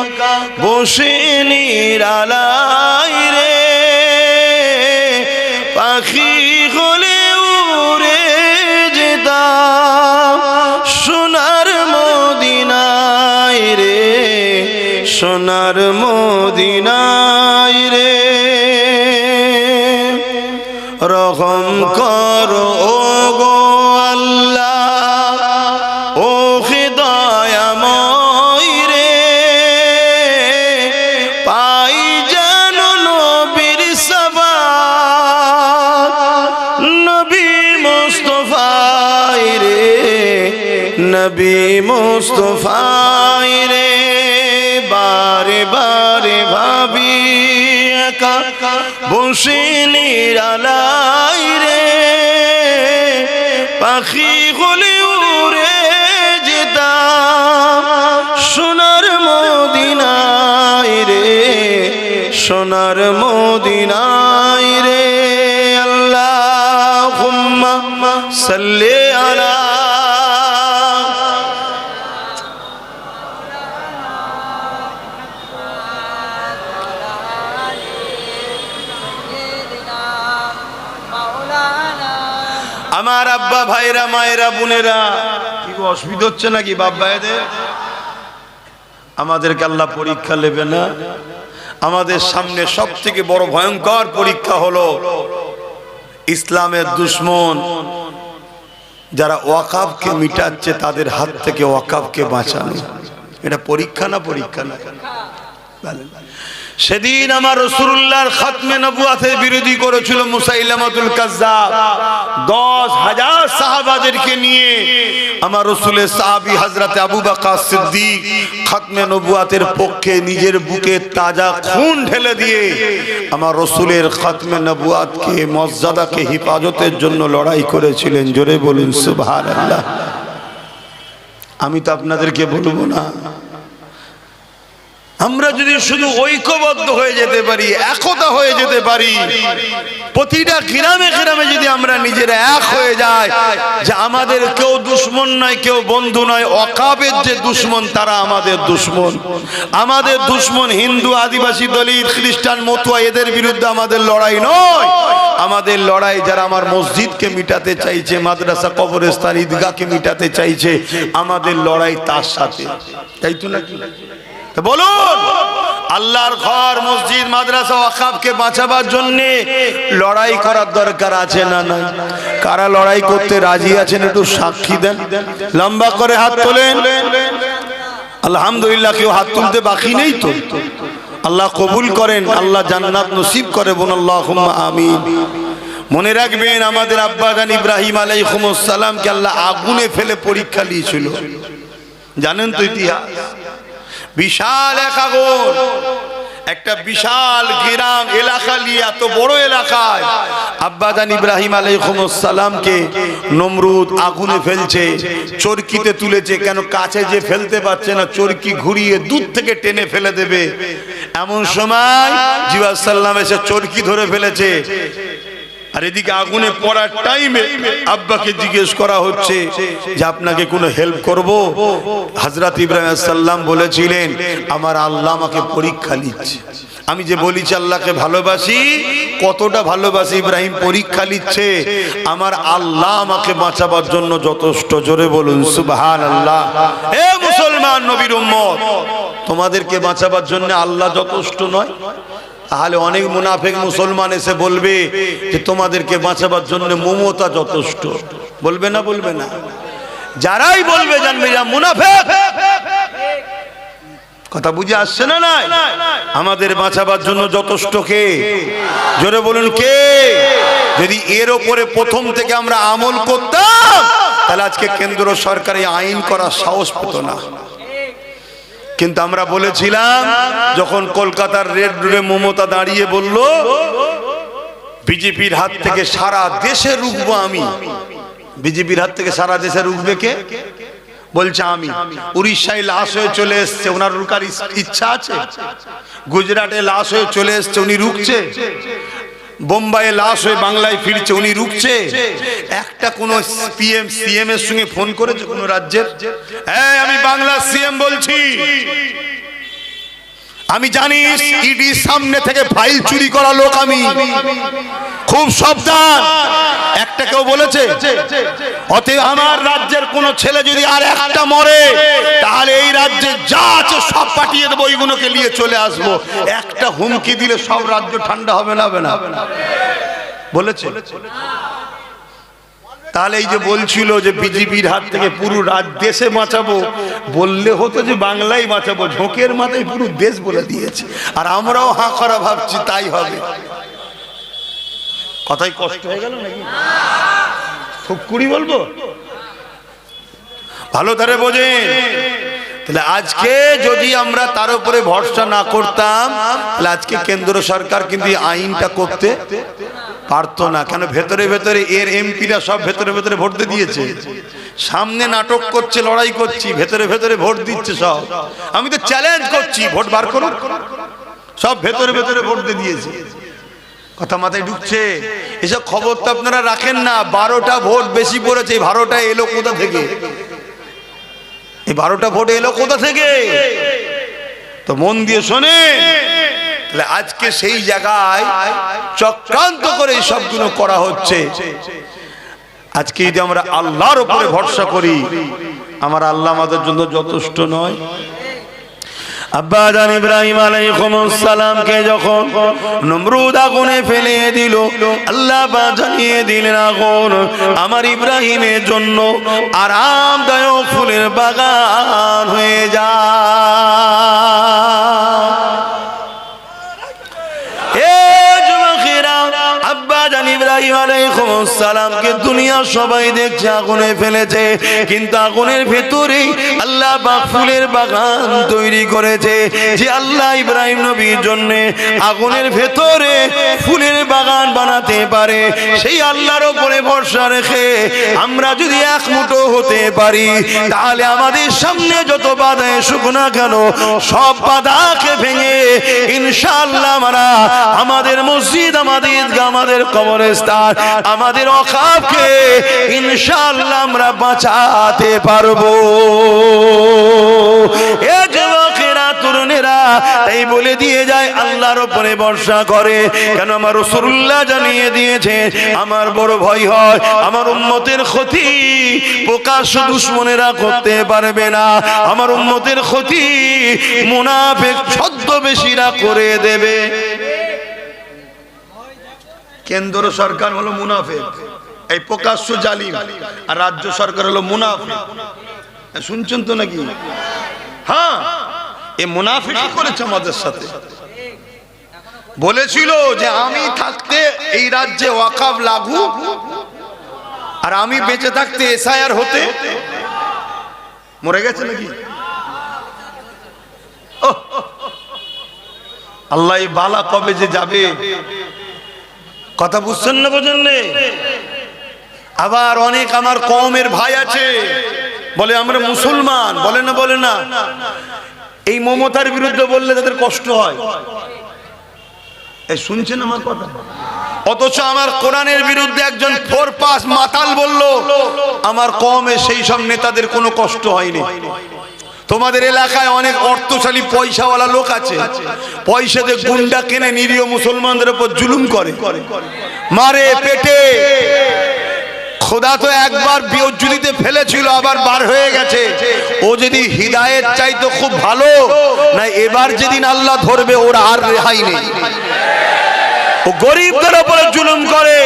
বসে নিরালাই রে, পাখি হলে উড়ে যেতাম সোনার মদিনায় রে, সোনার মদিনায় রে। রহম করো ও গো আল্লাহ, ও দয়াময় রে, পাই যেন নবীর সাবাত, নবী মুস্তাফায় রে, নবী মুস্তাফায় রে। বারে বারে ভাবি একা বসে নিরালাই রে, পাখি হলে উড়ে যেতাম সোনার মদিনায় রে, সোনার মদিনায় রে। আল্লাহুম্মা সাল্লি আলা আমার আব্বা ভাইরা মায়েরা বোনেরা, কি অসুবিধা হচ্ছে নাকি বাপ ভাইদের? আমাদেরকে আল্লাহ পরীক্ষা নেবে না? আমাদের সামনে সব থেকে বড় ভয়ঙ্কর পরীক্ষা হলো ইসলামের দুশ্মন যারা ওয়াকাফকে মিটাচ্ছে তাদের হাত থেকে ওয়াকাফকে বাঁচানো। এটা পরীক্ষা না? পরীক্ষা না? সেদিন আমার রাসূলুল্লাহর খাতমে নবুয়াতের বিরোধী করেছিল মুসাইলামাতুল কাজ্জাব। 10,000 সাহাবাদেরকে নিয়ে আমার রাসূলের সাহাবী হযরত আবু বকর সিদ্দিক খাতমে নবুয়াতের পক্ষে নিজের বুকে তাজা খুন ঢেলে দিয়ে আমার রাসূলের খাতমে নবুয়াতকে মর্যাদাকে হেফাজতের জন্য লড়াই করেছিলেন। জোরে বলুন সুবহানাল্লাহ। আমি তো আপনাদেরকে বলবো না, আমরা যদি শুধু ঐক্যবদ্ধ হয়ে যেতে পারি, একতা হয়ে যেতে পারি, প্রতিটা গ্রামে গ্রামে যদি আমরা নিজেরা এক হয়ে যাই যে আমাদের কেউ দুশ্মন নয়, কেউ বন্ধু নয়, ওয়াকাফের যে দুশ্মন তারা আমাদের দুশ্মন। আমাদের দুশ্মন হিন্দু, আদিবাসী, দলিত, খ্রিস্টান, মতুয়া, এদের বিরুদ্ধে আমাদের লড়াই নয়। আমাদের লড়াই যারা আমার মসজিদকে মিটাতে চাইছে, মাদ্রাসা, কবরস্থান, ঈদগাহকে মিটাতে চাইছে, আমাদের লড়াই তার সাথে। তাই তো নাকি? বলুন, আল্লাহর ঘর, মসজিদ, মাদ্রাসা, ওয়াকাফকে বাঁচাবার জন্য লড়াই করার দরকার আছে না নাই? কারা লড়াই করতে রাজি আছেন একটু সাক্ষী দেন, লম্বা করে হাত তোলেন। আলহামদুলিল্লাহ, কেউ হাত তুলতে বাকি নেই তো? আল্লাহ কবুল করেন, আল্লাহ জান্নাত নসিব করে, বোন আল্লাহুম্মা আমিন। মনে রাখবেন, আমাদের আব্বা জান ইব্রাহিম আলাইহিস সালামকে আল্লাহ আগুনে ফেলে পরীক্ষা নিয়েছিল। জানেন তো ইতিহাস? বিশাল এক আগুন, একটা বিশাল গ্রাম এলাকা নিয়ে, এত বড় এলাকায় আব্বাজান ইব্রাহিম আলাইহিস সালামকে নমরুদ আগুনে ফেলছে, চরকিতে তুলেছে। কেন? কাছে যে ফেলতে পারছে না, চরকি ঘুরিয়ে দূর থেকে টেনে ফেলে দেবে। এমন সময় জিবরাইল সাল্লাম এসে চরকি ধরে ফেলেছে। আর এদিকে আগুনে পড়ার টাইমে আব্বাকে জিজ্ঞেস করা হচ্ছে যে আপনাকে কোনো হেল্প করব? হযরত ইব্রাহিম আলাইহিস সালাম বলেছিলেন, আমার আল্লাহ আমাকে পরীক্ষা নিচ্ছে। আমি যে বলেছি আল্লাহকে ভালোবাসি, কতটা ভালোবাসি ইব্রাহিম পরীক্ষা নিচ্ছে। আমার আল্লাহ আমাকে বাঁচাবার জন্য যথেষ্ট। জোরে বলুন সুবহানাল্লাহ। হে মুসলমান নবীর উম্মত, তোমাদেরকে বাঁচাবার জন্য আল্লাহ যথেষ্ট নয়? তাহলে অনেক মুনাফিক মুসলমান এসে বলবে যে তোমাদেরকে বাঁচাবার জন্য মমতা যথেষ্ট। বলবে না? বলবে না? যারাই বলবে জানবে যা মুনাফিক। কথা বুঝে আসছে না? নাই, আমাদের বাঁচাবার জন্য যথেষ্ট কে? জোরে বলুন কে? যদি এর উপরে প্রথম থেকে আমরা আমল করতাম, তাহলে আজকে কেন্দ্র সরকার এই আইন করার সাহস পেত না। কিন্তু আমরা বলেছিলাম, যখন কলকাতার রেড রোডে মমতা দাঁড়িয়ে বলল বিজেপির হাত থেকে সারা দেশে রুখবো আমি। বিজেপির হাত থেকে সারা দেশে রুখবে কে? বলছে আমি। উড়িষ্যায় লাশ হয়ে চলে এসছে, ওনার রুকার ইচ্ছা আছে? গুজরাটে লাশ হয়ে চলে এসছে, উনি রুখছে? বোম্বাইয়ে লাশ হয়ে বাংলায় ফিরছে, উনি রুখছে? একটা কোন পিএম সিএম এর সঙ্গে ফোন করেছে কোন রাজ্যের? হ্যাঁ, আমি বাংলার সিএম বলছি, আমি জানি ইডি সামনে থেকে ফাইল চুরি করা লোক আমি, খুব সাবধান। একটা কেউ বলেছে? অতএব আমার রাজ্যের কোন ছেলে যদি আর একটা মরে, তাহলে এই রাজ্যে যা আছে সব পাঠিয়ে দেবো, ওইগুলোকে নিয়ে চলে আসবো। একটা হুমকি দিলে সব রাজ্য ঠান্ডা হবে না? হবে না? বলেছে? তাহলে এই যে বলছিল যে বিজেপির হাত থেকে পুরো দেশে বাঁচাবো, বললে হতো যে বাংলায় বাঁচাবো। ঝোঁকের মাথায় পুরো দেশ বলে দিয়েছে, আর আমরাও হাঁ করা ভাবছি তাই হবে। কথাই কষ্ট হয়ে গেল নাকি? ফুকুরি বলবো? ভালো ধারে বোঝেন। তাহলে আজকে যদি আমরা তার উপরে ভরসা না করতাম, তাহলে আজকে কেন্দ্র সরকার কিন্তু আইনটা করতে পারতো না। কেন? ভেতরে ভেতরে এর এমপিরা সব ভেতরে ভেতরে ভোট দিয়ে দিয়েছে। সামনে নাটক করছে, লড়াই করছি, ভেতরে ভেতরে ভোট দিচ্ছে সব। আমি তো চ্যালেঞ্জ করছি, ভোট বার করুন। সব ভেতরে ভেতরে ভোট দিয়ে দিয়েছে। কথা মাথায় ঢুকছে? এসব খবর তো আপনারা রাখেন না। 12টা ভোট বেশি পড়েছে। 12টা এলো কোথা থেকে? এই 12টা ভোট এলো কোথা থেকে? তো মন দিয়ে শোনে। তাহলে আজকে সেই জায়গায় চক্রান্ত করে সবগুলো করা হচ্ছে। আজকে যদি আমরা আল্লাহর উপরে ভরসা করি, আমার আল্লাহ আমাদের জন্য যথেষ্ট নয়? আব্বা জান ইব্রাহিম আলাইহিস সালামকে যখন নমরুদ আগুনে ফেলে দিল, আল্লাহ পাক জানিয়ে দিলেন আগুন আমার ইব্রাহিমের জন্য আরামদায়ক ফুলের বাগান হয়ে যায়। আব্বা জান ইব্রাহিম আলাইহিস সালামকে দুনিয়া সবাই দেখছে আগুনে ফেলেছে, কিন্তু আগুনের ভেতরে আল্লাহ পাক ফুলের বাগান তৈরি করেছে। যে আল্লাহ ইব্রাহিম নবীর জন্য আগুনের ভেতরে ফুলের বাগান বানাতে পারে, সেই আল্লাহর উপরে ভরসা রেখে আমরা যদি এক মুঠো হতে পারি, তাহলে আমাদের সামনে যত বাধা এসুক না কেন, সব বাধাকে ভেঙে ইনশাআল্লাহ আমরা আমাদের মসজিদ, আমাদের ঈদগাহ, আমাদের কবরস্থান, আমাদের ওয়াকফকে ইনশাআল্লাহ আমরা বাঁচাতে পারবো। এ যুবকেরা, তরুণেরা, তাই বলে দিয়ে যায় আল্লাহর উপরে ভরসা করে। কেন? আমার রাসূলুল্লাহ জানিয়ে দিয়েছে, আমার বড় ভয় হয় আমার উম্মতের ক্ষতি প্রকাশ্য দুশমনেরা করতে পারবে না, আমার উম্মতের ক্ষতি মুনাফিক ছদ্মবেশীরা করে দেবে। কেন্দ্র সরকার হলো মুনাফিক, এই প্রকাশ্য জালিম, আর রাজ্য সরকার হলো মুনাফিক। শুনছেন তো নাকি? হ্যাঁ, এই মুনাফিকই করেছে আমাদের সাথে। বলেছিল যে আমি থাকতে এই রাজ্যে ওয়াকফ লাগু, আর আমি বেঁচে থাকতে এসআইআর হতে। মরে গেছে নাকি? আল্লাহ বালা কবে যে যাবে, কথা বুঝছেন না? বোঝেন? আবার অনেক আমার কওমের ভাই আছে, বলে আমরা মুসলমান, বলে না, বলে না, এই মমতার বিরুদ্ধে বললে তাদের কষ্ট হয়। এই শুনছেন আমার কথা? অথচ আমার কোরআনের বিরুদ্ধে একজন ফোরপাস মাতাল বলল, আমার কওমে সেই সব নেতাদের কোনো কষ্ট হয়নি। তোমাদের এলাকায় অনেক অর্থশালী পয়সাওয়ালা লোক আছে, পয়সা দিয়ে গুন্ডা কেনে নিরীহ মুসলমানদের উপর জুলুম করে, মারে পেটে। খোদা তো একবার বিয়জ্জুদিতে ফেলেছিল, আবার বার হয়ে গেছে। ও যদি হিদায়েত চাইতো খুব ভালো, না এবার যেদিন আল্লাহ ধরবে ওর আর রেহাই নেই। ও গরিবদের উপরে জুলুম করে।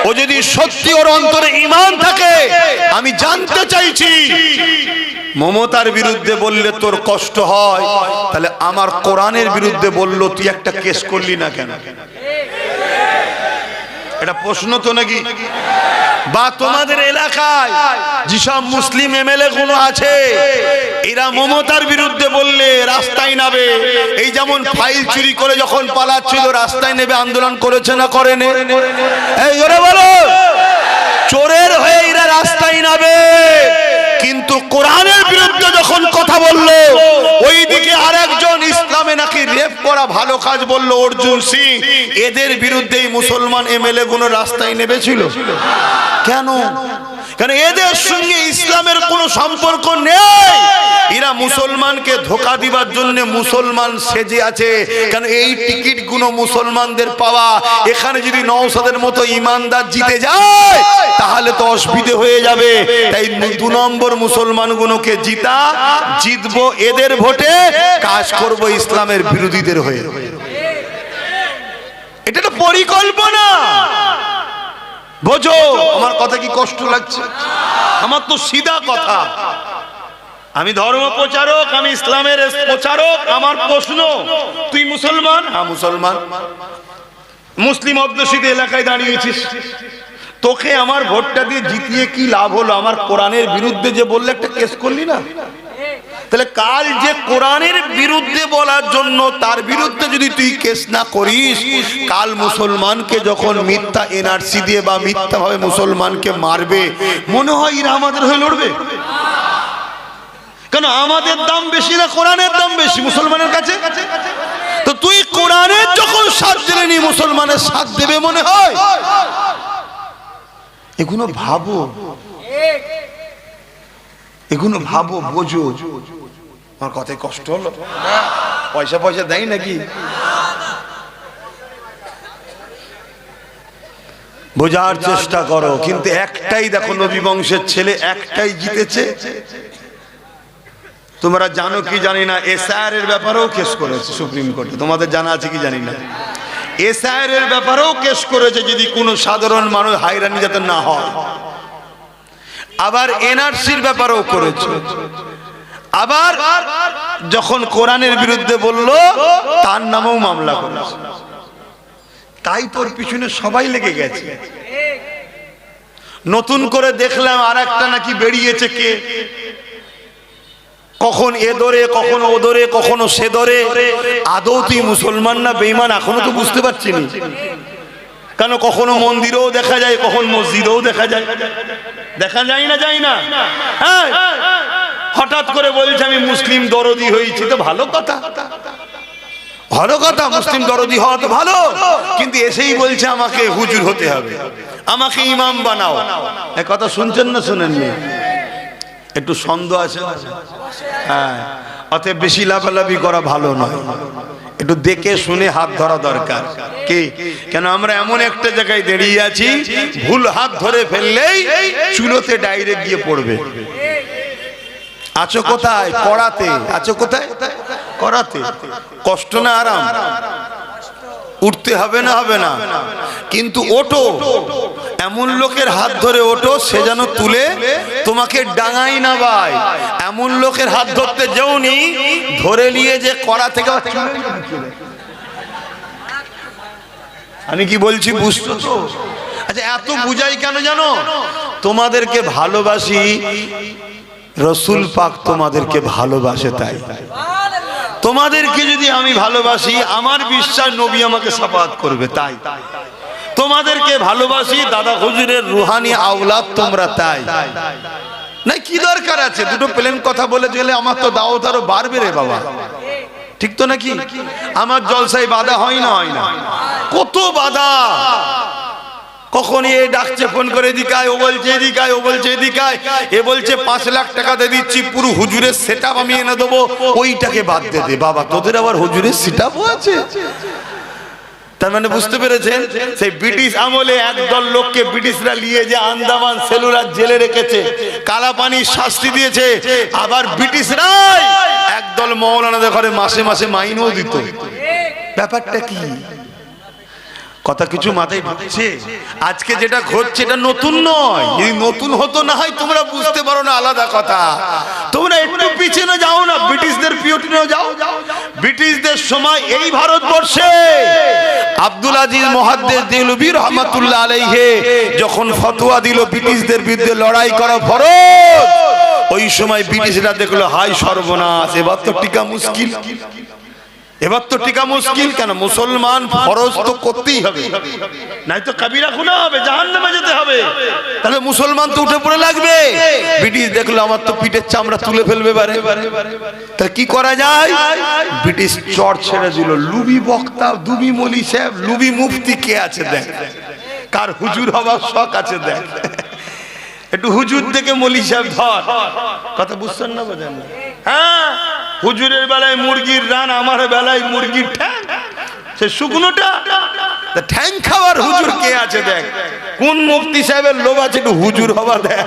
ও যদি সত্যি ওর অন্তরে ঈমান থাকে, আমি জানতে চাইছি, মমতার বিরুদ্ধে বললে তোর কষ্ট হয়, তাহলে আমার কোরআনের বিরুদ্ধে বললো তুই একটা কেস করলি না কেন? এটা প্রশ্ন তো নাকি? বা তোমাদের এলাকায় যেসব মুসলিম এমএলএ গুলো আছে, এরা মমতার বিরুদ্ধে বললে রাস্তায় নামে। এই যেমন ফাইল চুরি করে যখন পালাচ্ছিল, রাস্তায় নেবে আন্দোলন করেছে না করেনি? এই জোরে বলো। চোরের হয়ে এরা রাস্তায় নামে, কিন্তু কোরআনের বিরুদ্ধে যখন কথা বললো, ওইদিকে আরেকজন ইসলামে নাকি রেপ করা ভালো কাজ বললো অর্জুন সিং, এদের বিরুদ্ধেই মুসলমান এমএলএ গুলো রাস্তায় নেমেছিল। কেন? কারণ এদের সঙ্গে ইসলামের কোনো সম্পর্ক নেই। এরা মুসলমানকে ধোঁকা দিবার জন্য মুসলমান সেজে আছে। কারণ এই টিকিট গুলো মুসলমানদের পাওয়া, এখানে যদি নওশাদের মতো ইমানদার জিতে যায় তাহলে তো অসুবিধে হয়ে যাবে। তাই 2 নম্বর মুসলমানগুলোকে জিতবো এদের ভোটে, কাজ করব ইসলামের বিরোধীদের হয়ে। এটা তো পরিকল্পনা। বোঝো আমার কথা কি কষ্ট লাগছে? আমার তো সিধা কথা। আমি ধর্ম প্রচারক, আমি ইসলামের প্রচারক। আমার প্রশ্ন, তুই মুসলমান? হ্যাঁ মুসলমান। মুসলিম অধ্যুষিত এলাকায় দাঁড়িয়েছিস, তোকে আমার ভোটটা দিয়ে জিতিয়ে কি লাভ হলো? আমার কোরআনের বিরুদ্ধে যে বললে একটা কেস করলি না? তাহলে কাল যে কোরআনের বিরুদ্ধে বলার জন্য তার বিরুদ্ধে যদি তুই কেস না করিস, কাল মুসলমানকে যখন মিথ্যা এনআরসি দিয়ে বা মিথ্যা ভাবে মুসলমানকে মারবে, মনে হয় এরা আমাদের হয়ে লড়বে? কেন? আমাদের দাম বেশি না কোরআনের দাম বেশি মুসলমানের কাছে? তো তুই কোরআনের যখন সাথ দিলেনি, মুসলমানের সাথ দেবে মনে হয়? এগুলো ভাবো, এগুলো ভাবো, বোঝো। আমার কথায় কষ্ট হলো? পয়সা পয়সা দেয় নাকি? বোঝার চেষ্টা করো। কিন্তু একটাই দেখো, নবী বংশের ছেলে একটাই জিতেছে। তোমরা জানো কি জানি না, এসআইআর এর ব্যাপারেও কেস করেছে সুপ্রিম কোর্টে, তোমাদের জানা আছে কি জানি না। এসআইআর এর ব্যাপারেও কেস করেছে, যদি কোনো সাধারণ মানুষ হয়রানি যাতে না হয়। আবার এনআরসির ব্যাপারেও করেছে। আবার যখন কোরআনের বিরুদ্ধে বলল, তার নামেও মামলা করেছে। তাই তোর পিছনে সবাই লেগে গেছে। নতুন করে দেখলাম আর একটা নাকি বেরিয়েছে, কে কখন এ ধরে, কখনো ও ধরে, কখনো সে ধরে। আদৌ তুই মুসলমান না বেঈমান এখনো তো বুঝতে পারছি না। কেন কখনো মন্দিরেও দেখা যায়, কখন মসজিদেও দেখা যায়। দেখা যায় না, যায় না। হ্যাঁ, হঠাৎ করে বলছে আমি মুসলিম দরদি হয়েছি, তো ভালো কথা, ভালো কথা, মুসলিম দরদি হওয়া তো ভালো। কিন্তু এসেই বলছে আমাকে হুজুর হতে হবে, আমাকে ইমাম বানাও। এ কথা শুনছেন না শুনেননি? একটু সন্দেহ আছে। হ্যাঁ, অতএব বেশি লাফালাফি করা ভালো নয়। একটু দেখে শুনে হাত ধরা দরকার। কি কেন আমরা এমন একটা জায়গায় দাঁড়িয়ে আছি, ভুল হাত ধরে ফেললেই চুলোতে ডাইরেক্ট গিয়ে পড়বে। আছো কোথায়? কড়াতে। আছো কোথায়? কড়াতে। কষ্ট না আরাম? উঠতে হবে না? হবে না। কিন্তু ওঠো, এমন লোকের হাত ধরে ওঠো সে যেন তুলে তোমাকে ডাঙাই না ভাই। এমন লোকের হাত ধরতে যেওনি ধরে নিয়ে যে কড়া থেকে। আমি কি বলছি বুঝছো তো? আচ্ছা, এত বুঝাই কেন জানো? তোমাদেরকে ভালোবাসি, রসুল পাক তোমাদেরকে ভালোবাসে। তাই তোমাদেরকে যদি আমি ভালোবাসি, আমার বিশ্বাস নবী আমাকে শাফাআত করবে। তাই তোমাদেরকে ভালোবাসি, দাদা হুজুরের রুহানি আওলাদ তোমরা। তাই না, কি দরকার আছে দুটো প্লেন কথা বলে গেলে? আমার তো দাওয়াত আরো বাড়বে রে বাবা, ঠিক তো নাকি? আমার জলসায় বাধা হয় না? হয় না? কত বাধা। কখন এ ডাকছে ফোন করে, এদিকায়, ও বলছে এদিকায়, ও বলছে এদিকায়, এ বলছে 5 লাখ টাকা দিয়ে দিচ্ছি, পুরো হুজুরের সেটআপ আমি এনে দেবো, ওইটাকে বাদ দে দে। বাবা, তোদের আবার হুজুরের সেটআপও আছে? তার মানে বুঝতে পেরেছেন, সেই ব্রিটিশ আমলে একদল লোককে ব্রিটিশরা নিয়ে যে আন্দামান সেলুলার জেলে রেখেছে, কালাপানির শাস্তি দিয়েছে। আবার ব্রিটিশরাই একদল মৌলানাদের ঘরে মাসে মাসে মাইনও দিত। ব্যাপারটা কি? কথা কিছু মাথায় ঢুকছে? আজকে যেটা ঘটছে এটা নতুন নয়। যদি নতুন হতো না হয় তোমরা বুঝতে পারো না, আলাদা কথা। তোমরা একটু পিছনে যাও না, ব্রিটিশদের পিরিয়ডে যাও। ব্রিটিশদের সময় এই ভারতবর্ষে আব্দুল আজিজ মুহাদ্দিস দেহলভী রাহমাতুল্লাহ আলাইহি যখন ফতোয়া দিল ব্রিটিশদের বিরুদ্ধে লড়াই করা ফরজ, ওই সময় ব্রিটিশরা দেখলো হাই সর্বনাশ, এবার তো টিকা মুশকিল। এবার তো টিকা মুশকিল। কেন? মুসলমান ফরজ তো করতেই হবে, নাই তো কবিরা গুনাহ হবে, জাহান্নামে যেতে হবে। তাহলে মুসলমান তো উঠে পড়ে লাগবে। ব্রিটিশ দেখলো আমার তো পিঠের চামড়া তুলে ফেলবে বারে। তা কি করা যায়? ব্রিটিশ চট ছেড়ে দিল। লুবি বক্তা, দুবি মলি সাহেব, লুবি মুফতি কে আছে দেখ, কার হুজুর হবার শখ আছে দেখ। একটু হুজুর থেকে মলি সাহেব ধর। কথা বুঝছেন না? বোঝেন না? হ্যাঁ, হুজুরের বেলায় মুরগির রান, আমার বেলায় মুরগির ঠ্যাং। সে শুকনোটা ঠ্যাং খাওয়ার হুজুর কে আছে দেখ। কোন মুফতি সাহেবের লোভ আছে একটু হুজুর হওয়া দেখ।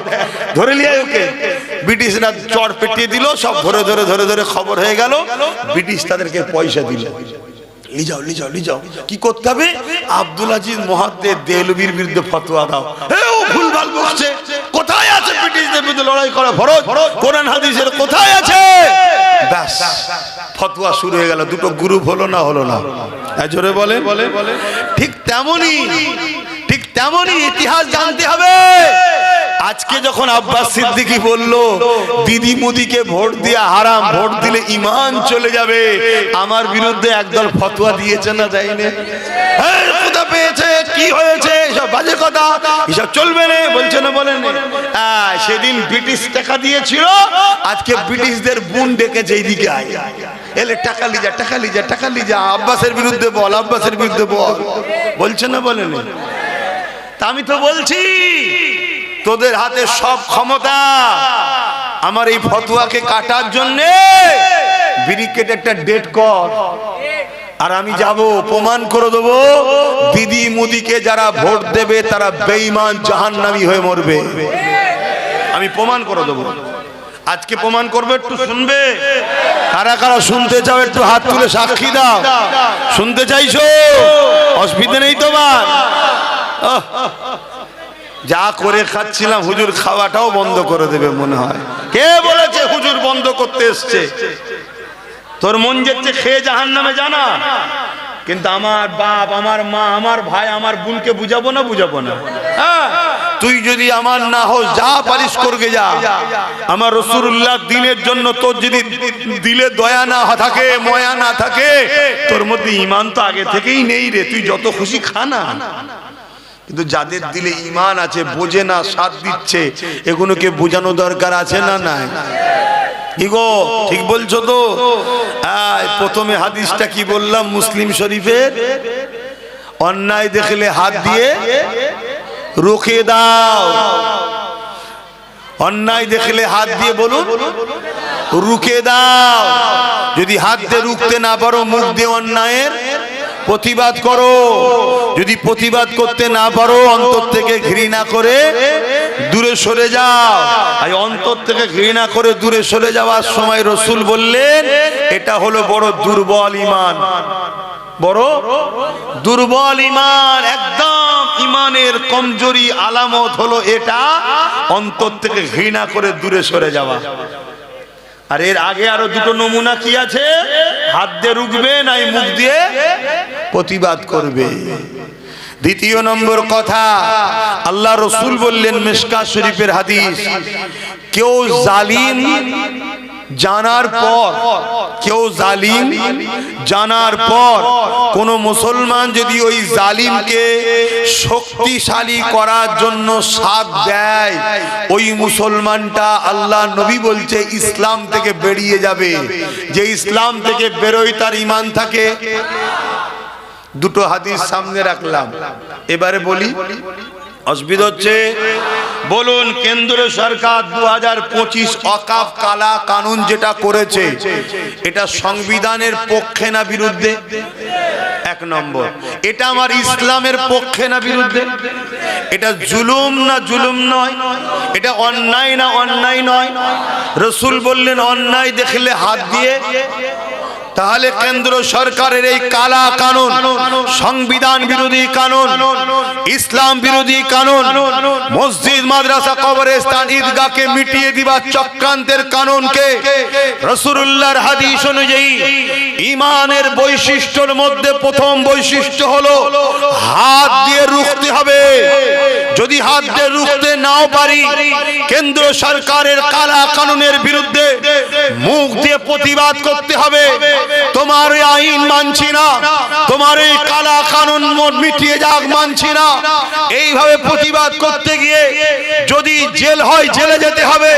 ধরে লিয়ে ওকে ব্রিটিশরা চড় পেটিয়ে দিল। সব ধরে ধরে ধরে ধরে খবর হয়ে গেল। ব্রিটিশ তাদেরকে পয়সা দিল, লিজাও লিজাও লিজাও। কি করতে হবে? আব্দুল আজিজ মুহাদ্দিস দেহলভীর বিরুদ্ধে ফতোয়া দাও। ও ভুলভাল বলছে। কোথায় আছে ব্রিটিশদের বিরুদ্ধে লড়াই করা ফরজ? কোরআন হাদিসের কোথায় আছে? ব্যাস, ফতোয়া শুরু হয়ে গেল। দুটো গ্রুপ হলো না? হলো না? জোরে বলে। ঠিক তেমনি ইতিহাস জানতে হবে। আজকে যখন আব্বাস সিদ্দিকী বলল দিদি মুদিকে ভোট দিয়ে হারাম, ভোট দিলে ঈমান চলে যাবে, আমার বিরুদ্ধে একদল ফতোয়া দিয়েছে না? যায়নি? কোথা পেয়েছে? কি হয়েছে? সব বাজে কথা, এসব চলবে না। বলছে না? বলেন। সেদিন ব্রিটিশ টাকা দিয়েছিল, আজকে ব্রিটিশদের বোন ডেকেছে এইদিকে আয়, এলে টাকা লিজা, টাকা লিজা, টাকা লিজা, আব্বাসের বিরুদ্ধে বল, আব্বাসের বিরুদ্ধে বল। বলছে না? বলেন। তা আমি তো বলছি তোদের হাতে সব ক্ষমতা। আমার এই ফতোয়াকে কাটার জন্য ব্রিকেট একটা ডেট কর। আর আমি যাব প্রমাণ করে দেবো দিদি মুদিকে যারা ভোট দেবে তারা বেঈমান জাহান্নামী হয়ে মরবে। আমি প্রমাণ করে দেবো, আজকে প্রমাণ করবে। একটু শুনবে? কারা কারা শুনতে চাও একটু হাত তুলে সাক্ষী দাও। শুনতে চাইছো? অসুবিধা নেই তোমার? যা করে খাচ্ছিলাম হুজুর খাওয়াটাও বন্ধ করে দেবে মনে হয়। কে বলেছে হুজুর বন্ধ করতে এসছে? তোর মন যেতে খেয়ে জাহান্নামে জানা, কিন্তু আমার বাপ, আমার মা, আমার ভাই, আমার বোনকে বুঝাবো না? বুঝাবো না? হ্যাঁ, তুই যদি আমার না হোস যা পারিস করগে যা। আমার রাসূলুল্লাহ দিনের জন্য তোর যদি দিলে দয়া না থাকে, ময়া না থাকে, তোর মধ্যে ঈমান তো আগে থেকেই নেই রে। তুই যত খুশি খা না। কিন্তু যাদের দিলে ঈমান আছে, বোঝে না, সাথ দিচ্ছে, এগুলোকে বোঝানো দরকার আছে না নাই? কি গো, ঠিক বলছো তো? প্রথমে হাদিসটা কি বললাম মুসলিম শরীফের? অন্যায় দেখলে হাত দিয়ে রুখে দাও। অন্যায় দেখলে হাত দিয়ে বলুন রুখে দাও। যদি হাত দিয়ে রুখতে না পারো মুখ দিয়ে অন্যায়ের প্রতিবাদ করো। যদি প্রতিবাদ করতে না পারো অন্তর থেকে ঘৃণা করে দূরে সরে যাও। আর অন্তর থেকে ঘৃণা করে দূরে সরে যাওয়ার সময় রাসূল বললেন এটা হলো বড় দুর্বল ঈমান। বড় দুর্বল ঈমান, একদম ঈমানের কমজোরি আলামত হলো এটা, অন্তর থেকে ঘৃণা করে দূরে সরে যাওয়া। আর এর আগে আরো দুটো নমুনা কি আছে? হাত দিয়ে রুখবে নাই মুখ দিয়ে প্রতিবাদ করবে। দ্বিতীয় নম্বর কথা, আল্লাহ রাসূল বললেন মিশকাত শরীফের হাদিস, কেউ জালিম জানার পর, কেউ জালিম জানার পর কোন মুসলমান যদি ওই জালিমকে শক্তিশালী করার জন্য সাথ দেয়, ওই মুসলমানটা আল্লাহ নবী বলছে ইসলাম থেকে বেরিয়ে যাবে। যে ইসলাম থেকে বেরোয় তার ঈমান থাকে। দুটো হাদিস সামনে রাখলাম, এবারে বলি অসুবিধা হচ্ছে? বলুন, কেন্দ্র সরকার 2025 ওয়াকফ কালা কানুন যেটা করেছে, এটা সংবিধানের পক্ষে না বিরুদ্ধে? এক নম্বর, এটা আমার ইসলামের পক্ষে না বিরুদ্ধে? এটা জুলুম না জুলুম নয়? এটা অন্যায় না অন্যায় নয়? রাসূল বললেন অন্যায় দেখলে হাত দিয়ে। তাহলে কেন্দ্র সরকারের এই কালা কানুন, সংবিধান বিরোধী কানুন, ইসলাম বিরোধী কানুন, মসজিদ মাদ্রাসা কবরস্থান ঈদগাহকে মিটিয়ে দিবার চক্রান্তের কানুনকে রাসূলুল্লাহর হাদিস অনুযায়ী ঈমানের বৈশিষ্ট্যের মধ্যে প্রথম বৈশিষ্ট্য হলো হাত দিয়ে রুখতে হবে। যদি হাত দিয়ে রুখতে নাও পারি, কেন্দ্র সরকারের কালা কানুনের বিরুদ্ধে মুখ দিয়ে প্রতিবাদ করতে হবে। তোমার এই আইন মানছি না, তোমার এই কালা কানুন মিটিয়ে যাক মানছি না। এইভাবে প্রতিবাদ করতে গিয়ে যদি জেল হয় জেলে যেতে হবে,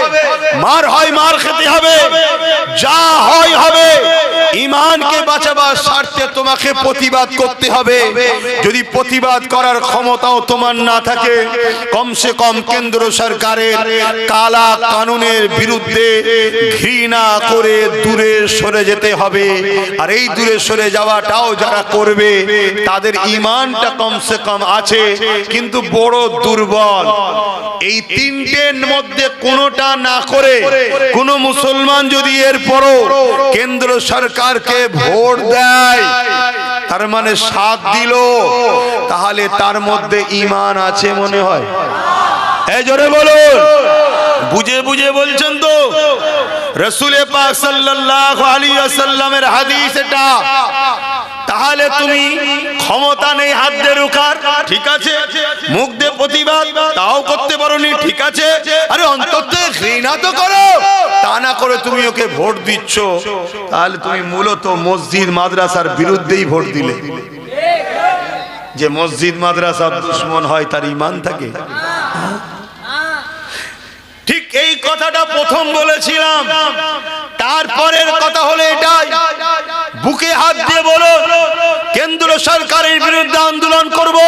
মার হয় মার খেতে হবে, যা হয় হবে। ঈমানকে বাঁচাবার স্বার্থে তোমাকে প্রতিবাদ করতে হবে। যদি প্রতিবাদ করার ক্ষমতাও তোমার না থাকে, কমসে কম কেন্দ্র সরকারের কালা কানুনের বিরুদ্ধে ঘৃণা করে দূরে সরে যেতে হবে। আর এই দূরে সরে যাওয়াটাও যারা করবে তাদের ঈমানটা কমসে কম আছে, কিন্তু বড় দুর্বল। এই তিনটের মধ্যে কোনোটা না করে কোন মুসলমান যদি এরপরও কেন্দ্র সরকারকে ভোট দেয়, তার মানে সাথ দিল, তাহলে তার মধ্যে ঈমান আছে মনে হয়? এই জোরে বলুন, বুঝে বুঝে বলছেন তো? রাসূল পাক সাল্লাল্লাহু আলাইহি ওয়াসাল্লামের হাদিস এটা। তাহলে তুমি ক্ষমতা নেই হাত দিয়ে রুখার, ঠিক আছে, মুখ দিয়ে প্রতিবাদ তাও করতে পারোনি, ঠিক আছে, আরে অন্তর থেকে ঘৃণা তো করো। তা না করে তুমি ওকে ভোট দিচ্ছ, তাহলে তুমি মূলত মসজিদ মাদ্রাসার বিরুদ্ধেই ভোট দিলে। যে মসজিদ মাদ্রাসার দুশমন হয় তার ঈমান থাকে? ঠিক এই কথাটা প্রথম বলেছিলাম। তারপরের কথা হলো এটাই, বুকে হাত দিয়ে বলো কেন্দ্র সরকারের বিরুদ্ধে আন্দোলন করব,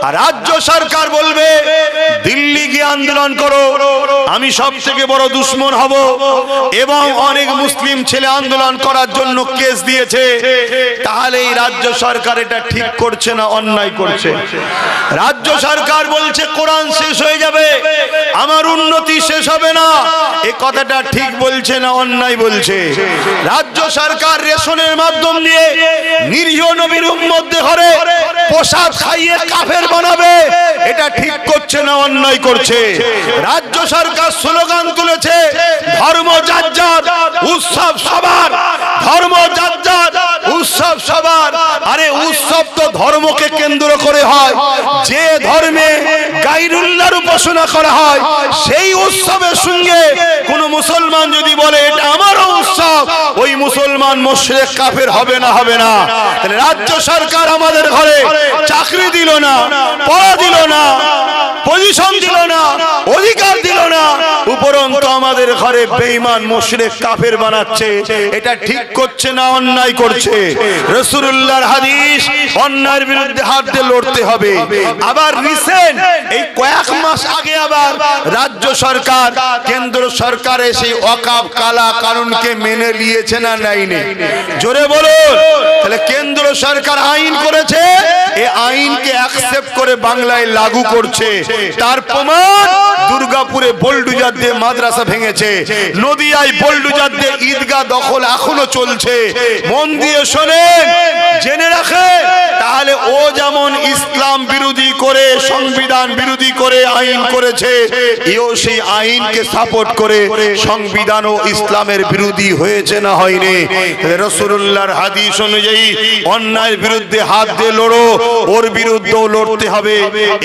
আর রাজ্য সরকার বলবে দিল্লি গিয়ে আন্দোলন করো, আমি সব থেকে বড় দুশ্মন হব। এবং অনেক মুসলিম ছেলে আন্দোলন করার জন্য কেস দিয়েছে। তাহলে এই রাজ্য সরকার এটা ঠিক করছে না অন্যায় করছে? রাজ্য সরকার বলছে কোরআন শেষ হয়ে যাবে, আমার উন্নতি শেষ হবে না, এই কথাটা ঠিক বলছে না অন্যায় বলছে? রাজ্য সরকার রেশনের মাধ্যম দিয়ে নিরীহ নবীর উম্মতদের ঘরে প্রসাদ খাইয়ে কাফের বানাবে, এটা ঠিক করছে না অন্যায় করছে? রাজ্য সরকার স্লোগান তুলেছে ধর্ম যার যার, উৎসব সবার, ধর্ম যার যার, উৎসব সবার। আরে উৎসব তো ধর্মকে কেন্দ্র করে হয়। যে ধর্মে গায়রুল্লাহর উপাসনা করা হয় সেই উৎসবের সঙ্গে কোন মুসলমান যদি বলে এটা আমারও উৎসব, ওই মুসলমান মুশরিক কাফের হবে না? হবে না। তাহলে রাজ্য সরকার আমাদের ঘরে চাকরি দিল না, পড়া দিল না, পজিশন দিল না, অধিকার দিল না, উপরন্তু আমাদের ঘরে বেঈমান মুশরিক কাফের বানাচ্ছে, এটা ঠিক করছে না অন্যায় করছে? রাসূলুল্লাহর হাদিস, অন্যায়ের বিরুদ্ধে হাত দিয়ে লড়তে হবে। আবার রিসেন্ট এই কয়েক মাস আগে আবার রাজ্য সরকার কেন্দ্র সরকারের সেই ওয়াকফ কালা কানুনকে মেনে নিয়েছে না নেয়নি? জোরে বলুন। তাহলে কেন্দ্র সরকার আইন করেছে, এই আইনকে অ্যাকসেপ্ট করে বাংলায় লাগু করছে। তার প্রমাণ দুর্গাপুরে বোলডুজার দিয়ে মাদ্রাসা ভেঙেছে, নদিয়ায় বোলডুজার দিয়ে ঈদগাহ দখল এখনো চলছে। মন দিয়ে শোনেন, জেনে রাখেন। তাহলে ও যেমন ইসলাম বিরোধী করে, সংবিধান বিরোধী করে আইন করেছে, এও সেই আইনকে সাপোর্ট করে সংবিধান ও ইসলামের বিরোধী হয়েছে না হয়নি? রাসূলুল্লাহর হাদিস অনুযায়ী অন্যায়ের বিরুদ্ধে হাত দিয়ে লড়ো, ওর বিরুদ্ধেও লড়তে হবে,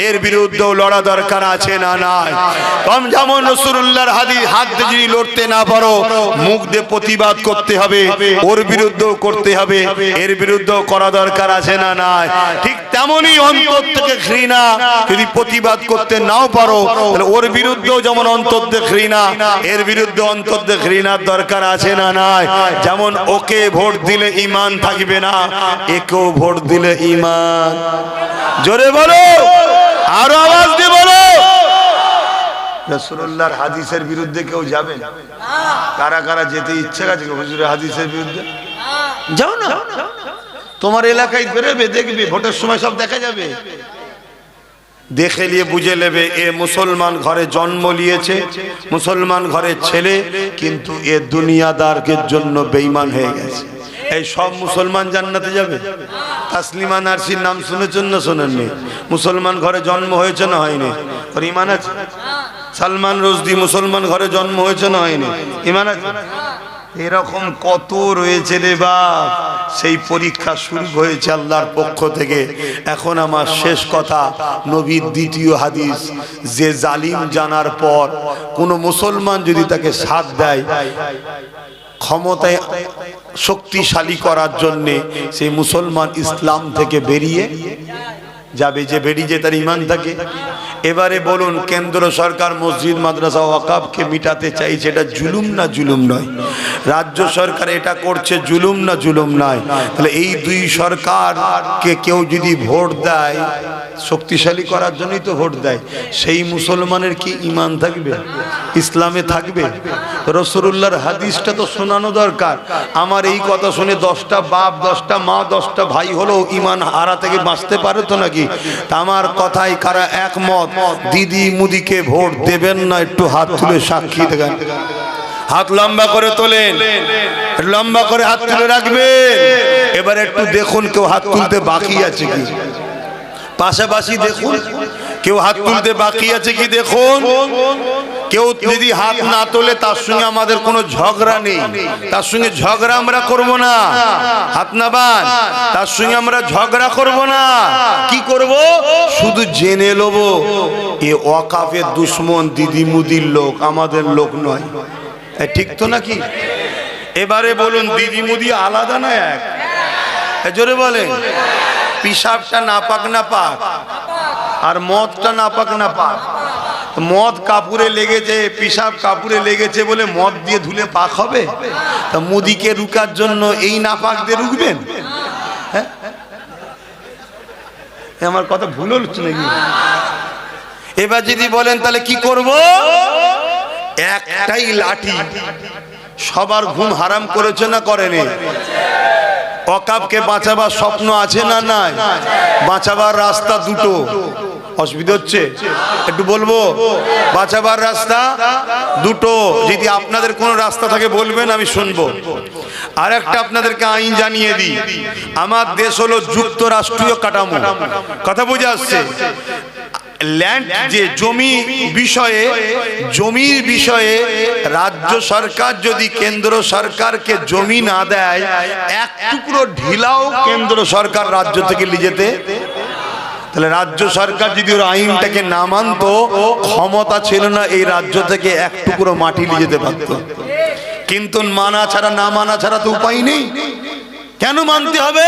এর বিরুদ্ধেও লড়া দরকার আছে না নাই? কম যেমন রাসূলুল্লাহর হাদিস হাত দিয়ে যদি লড়তে না পারো, মুখ দিয়ে প্রতিবাদ করতে হবে, ওর বিরুদ্ধেও করতে হবে, এর বিরুদ্ধেও করা দরকার আছে না নাই? ঠিক তেমনই অন্তর থেকে ঘৃণা যদি প্রতিবাদ করতে নাও পারো, তাহলে ওর বিরুদ্ধেও যেমন অন্তর থেকে ঘৃণা, এর বিরুদ্ধে অন্তর থেকে ঘৃণার দরকার আছে না নাই? যেমন ওকে ভোট দিলে ঈমান থাকবে না, একেও ভোট দিলে ঈমান। জোরে বলো, আরো আওয়াজ দিয়ে বলো। রাসূলুল্লাহর হাদিসের বিরুদ্ধে কেউ যাবে না? কারা কারা যেতে ইচ্ছে আছে হুজুরের হাদিসের বিরুদ্ধে? যাও না, তোমার এলাকায় বেরোবে, দেখবে ভোটের সময় সব দেখা যাবে। দেখে নিয়ে বুঝে নেবে এ মুসলমান ঘরে জন্ম নিয়েছে, মুসলমান ঘরের ছেলে, কিন্তু এ দুনিয়াদারের জন্য বেঈমান হয়ে গেছে। এই সব মুসলমান জান্নাতে যাবে? তাসলিমা নার্সির নাম শুনেছেন না শোনেননি? মুসলমান ঘরে জন্ম হয়েছে না হয়নি? ওর ঈমান আছে? সালমান রুশদি মুসলমান ঘরে জন্ম হয়েছে না হয়নি? ঈমান আছে? এরকম কত রয়েছে রে বাপ। সেই পরীক্ষা শুরু হয়েছে আল্লাহর পক্ষ থেকে। এখন আমার শেষ কথা, নবীর দ্বিতীয় হাদিস, যে জালিম জানার পর কোন মুসলমান যদি তাকে সাথ দেয় ক্ষমতায় শক্তিশালী করার জন্যে, সেই মুসলমান ইসলাম থেকে বেরিয়ে যাবে। যে বেরিয়ে তার ঈমান থাকে। এবারে বলুন, কেন্দ্র সরকার মসজিদ মাদ্রাসা ওয়াকফকে মিটাতে চাইছে, এটা জুলুম না জুলুম নয়? রাজ্য সরকার এটা করছে, জুলুম না জুলুম নয়? তাহলে এই দুই সরকারকে কেউ যদি ভোট দেয়, শক্তিশালী করার জন্যই তো ভোট দেয়, সেই মুসলমানের কি ঈমান থাকবে, ইসলামে থাকবে? রাসূলুল্লাহর হাদিসটা তো শোনানো দরকার। আমার এই কথা শুনে 10টা বাপ, 10টা মা, 10টা ভাই হলো ঈমান হারা থেকে বাঁচতে পারে তো নাকি? আমার কথায় কারা একমত দিদি মুদিকে ভোট দেবেন না? একটু হাত তুলে সাক্ষী দেন। হাত লম্বা করে তোলেন, লম্বা করে হাত তুলে রাখবেন। এবার একটু দেখুন কেউ হাত তুলতে বাকি আছে কি, পাশাপাশি দেখুন কেউ হাত তুলতে বাকি আছে কি দেখুন। কেউ যদি হাত না তোলে তার সঙ্গে আমাদের কোনো ঝগড়া নেই, তার সঙ্গে ঝগড়া আমরা করব না। হাত না বান, তার সঙ্গে আমরা ঝগড়া করব না। কি করব? শুধু জেনে নেব এ ওয়াকফের দুশমন, দিদি মুদির লোক, আমাদের লোক নয়। ঠিক তো নাকি? এবারে বলুন, দিদি মুদি আলাদা না এক? জোরে বলে। পিশাবটা নাপাক না পাক, আর মদটা নাপাক না পাক? মদ কাপড়ে লেগেছে, পিশাব কাপড়ে লেগেছে বলে মদ দিয়ে ধুলে পাক হবে? তা মুদিকে রুকার জন্য এই নাপাক দিয়ে রুকবেন? আমার কথা ভুল হচ্ছে নাকি? এবার যদি বলেন তাহলে কি করব, একটাই লাঠি সবার ঘুম হারাম করেছে না করেনি? ওয়াকফকে বাঁচাবার স্বপ্ন আছে না নাই? বাঁচাবার রাস্তা দুটো। অসুবিধা হচ্ছে একটু বলবো? বাঁচাবার রাস্তা দুটো, যদি আপনাদের কোনো রাস্তা থাকে বলবেন, আমি শুনবো। আর একটা আপনাদেরকে আইন জানিয়ে দিই, আমার দেশ হলো যুক্তরাষ্ট্রীয় কাঠামো। কথা বুঝে আসছে? ল্যান্ড যে জমির বিষয়ে রাজ্য সরকার যদি কেন্দ্র সরকারকে জমি না দেয়, এক টুকরো ঢিলাও কেন্দ্র সরকার রাজ্য থেকে নিয়ে যেতে, তাহলে রাজ্য সরকার যদি ওর আইনটাকে না মানতো, ক্ষমতা ছিল না এই রাজ্য থেকে এক টুকরো মাটি নিয়ে যেতে পারতো। কিন্তু মানা ছাড়া, না মানা ছাড়া তো উপায় নেই। কেন মানতে হবে?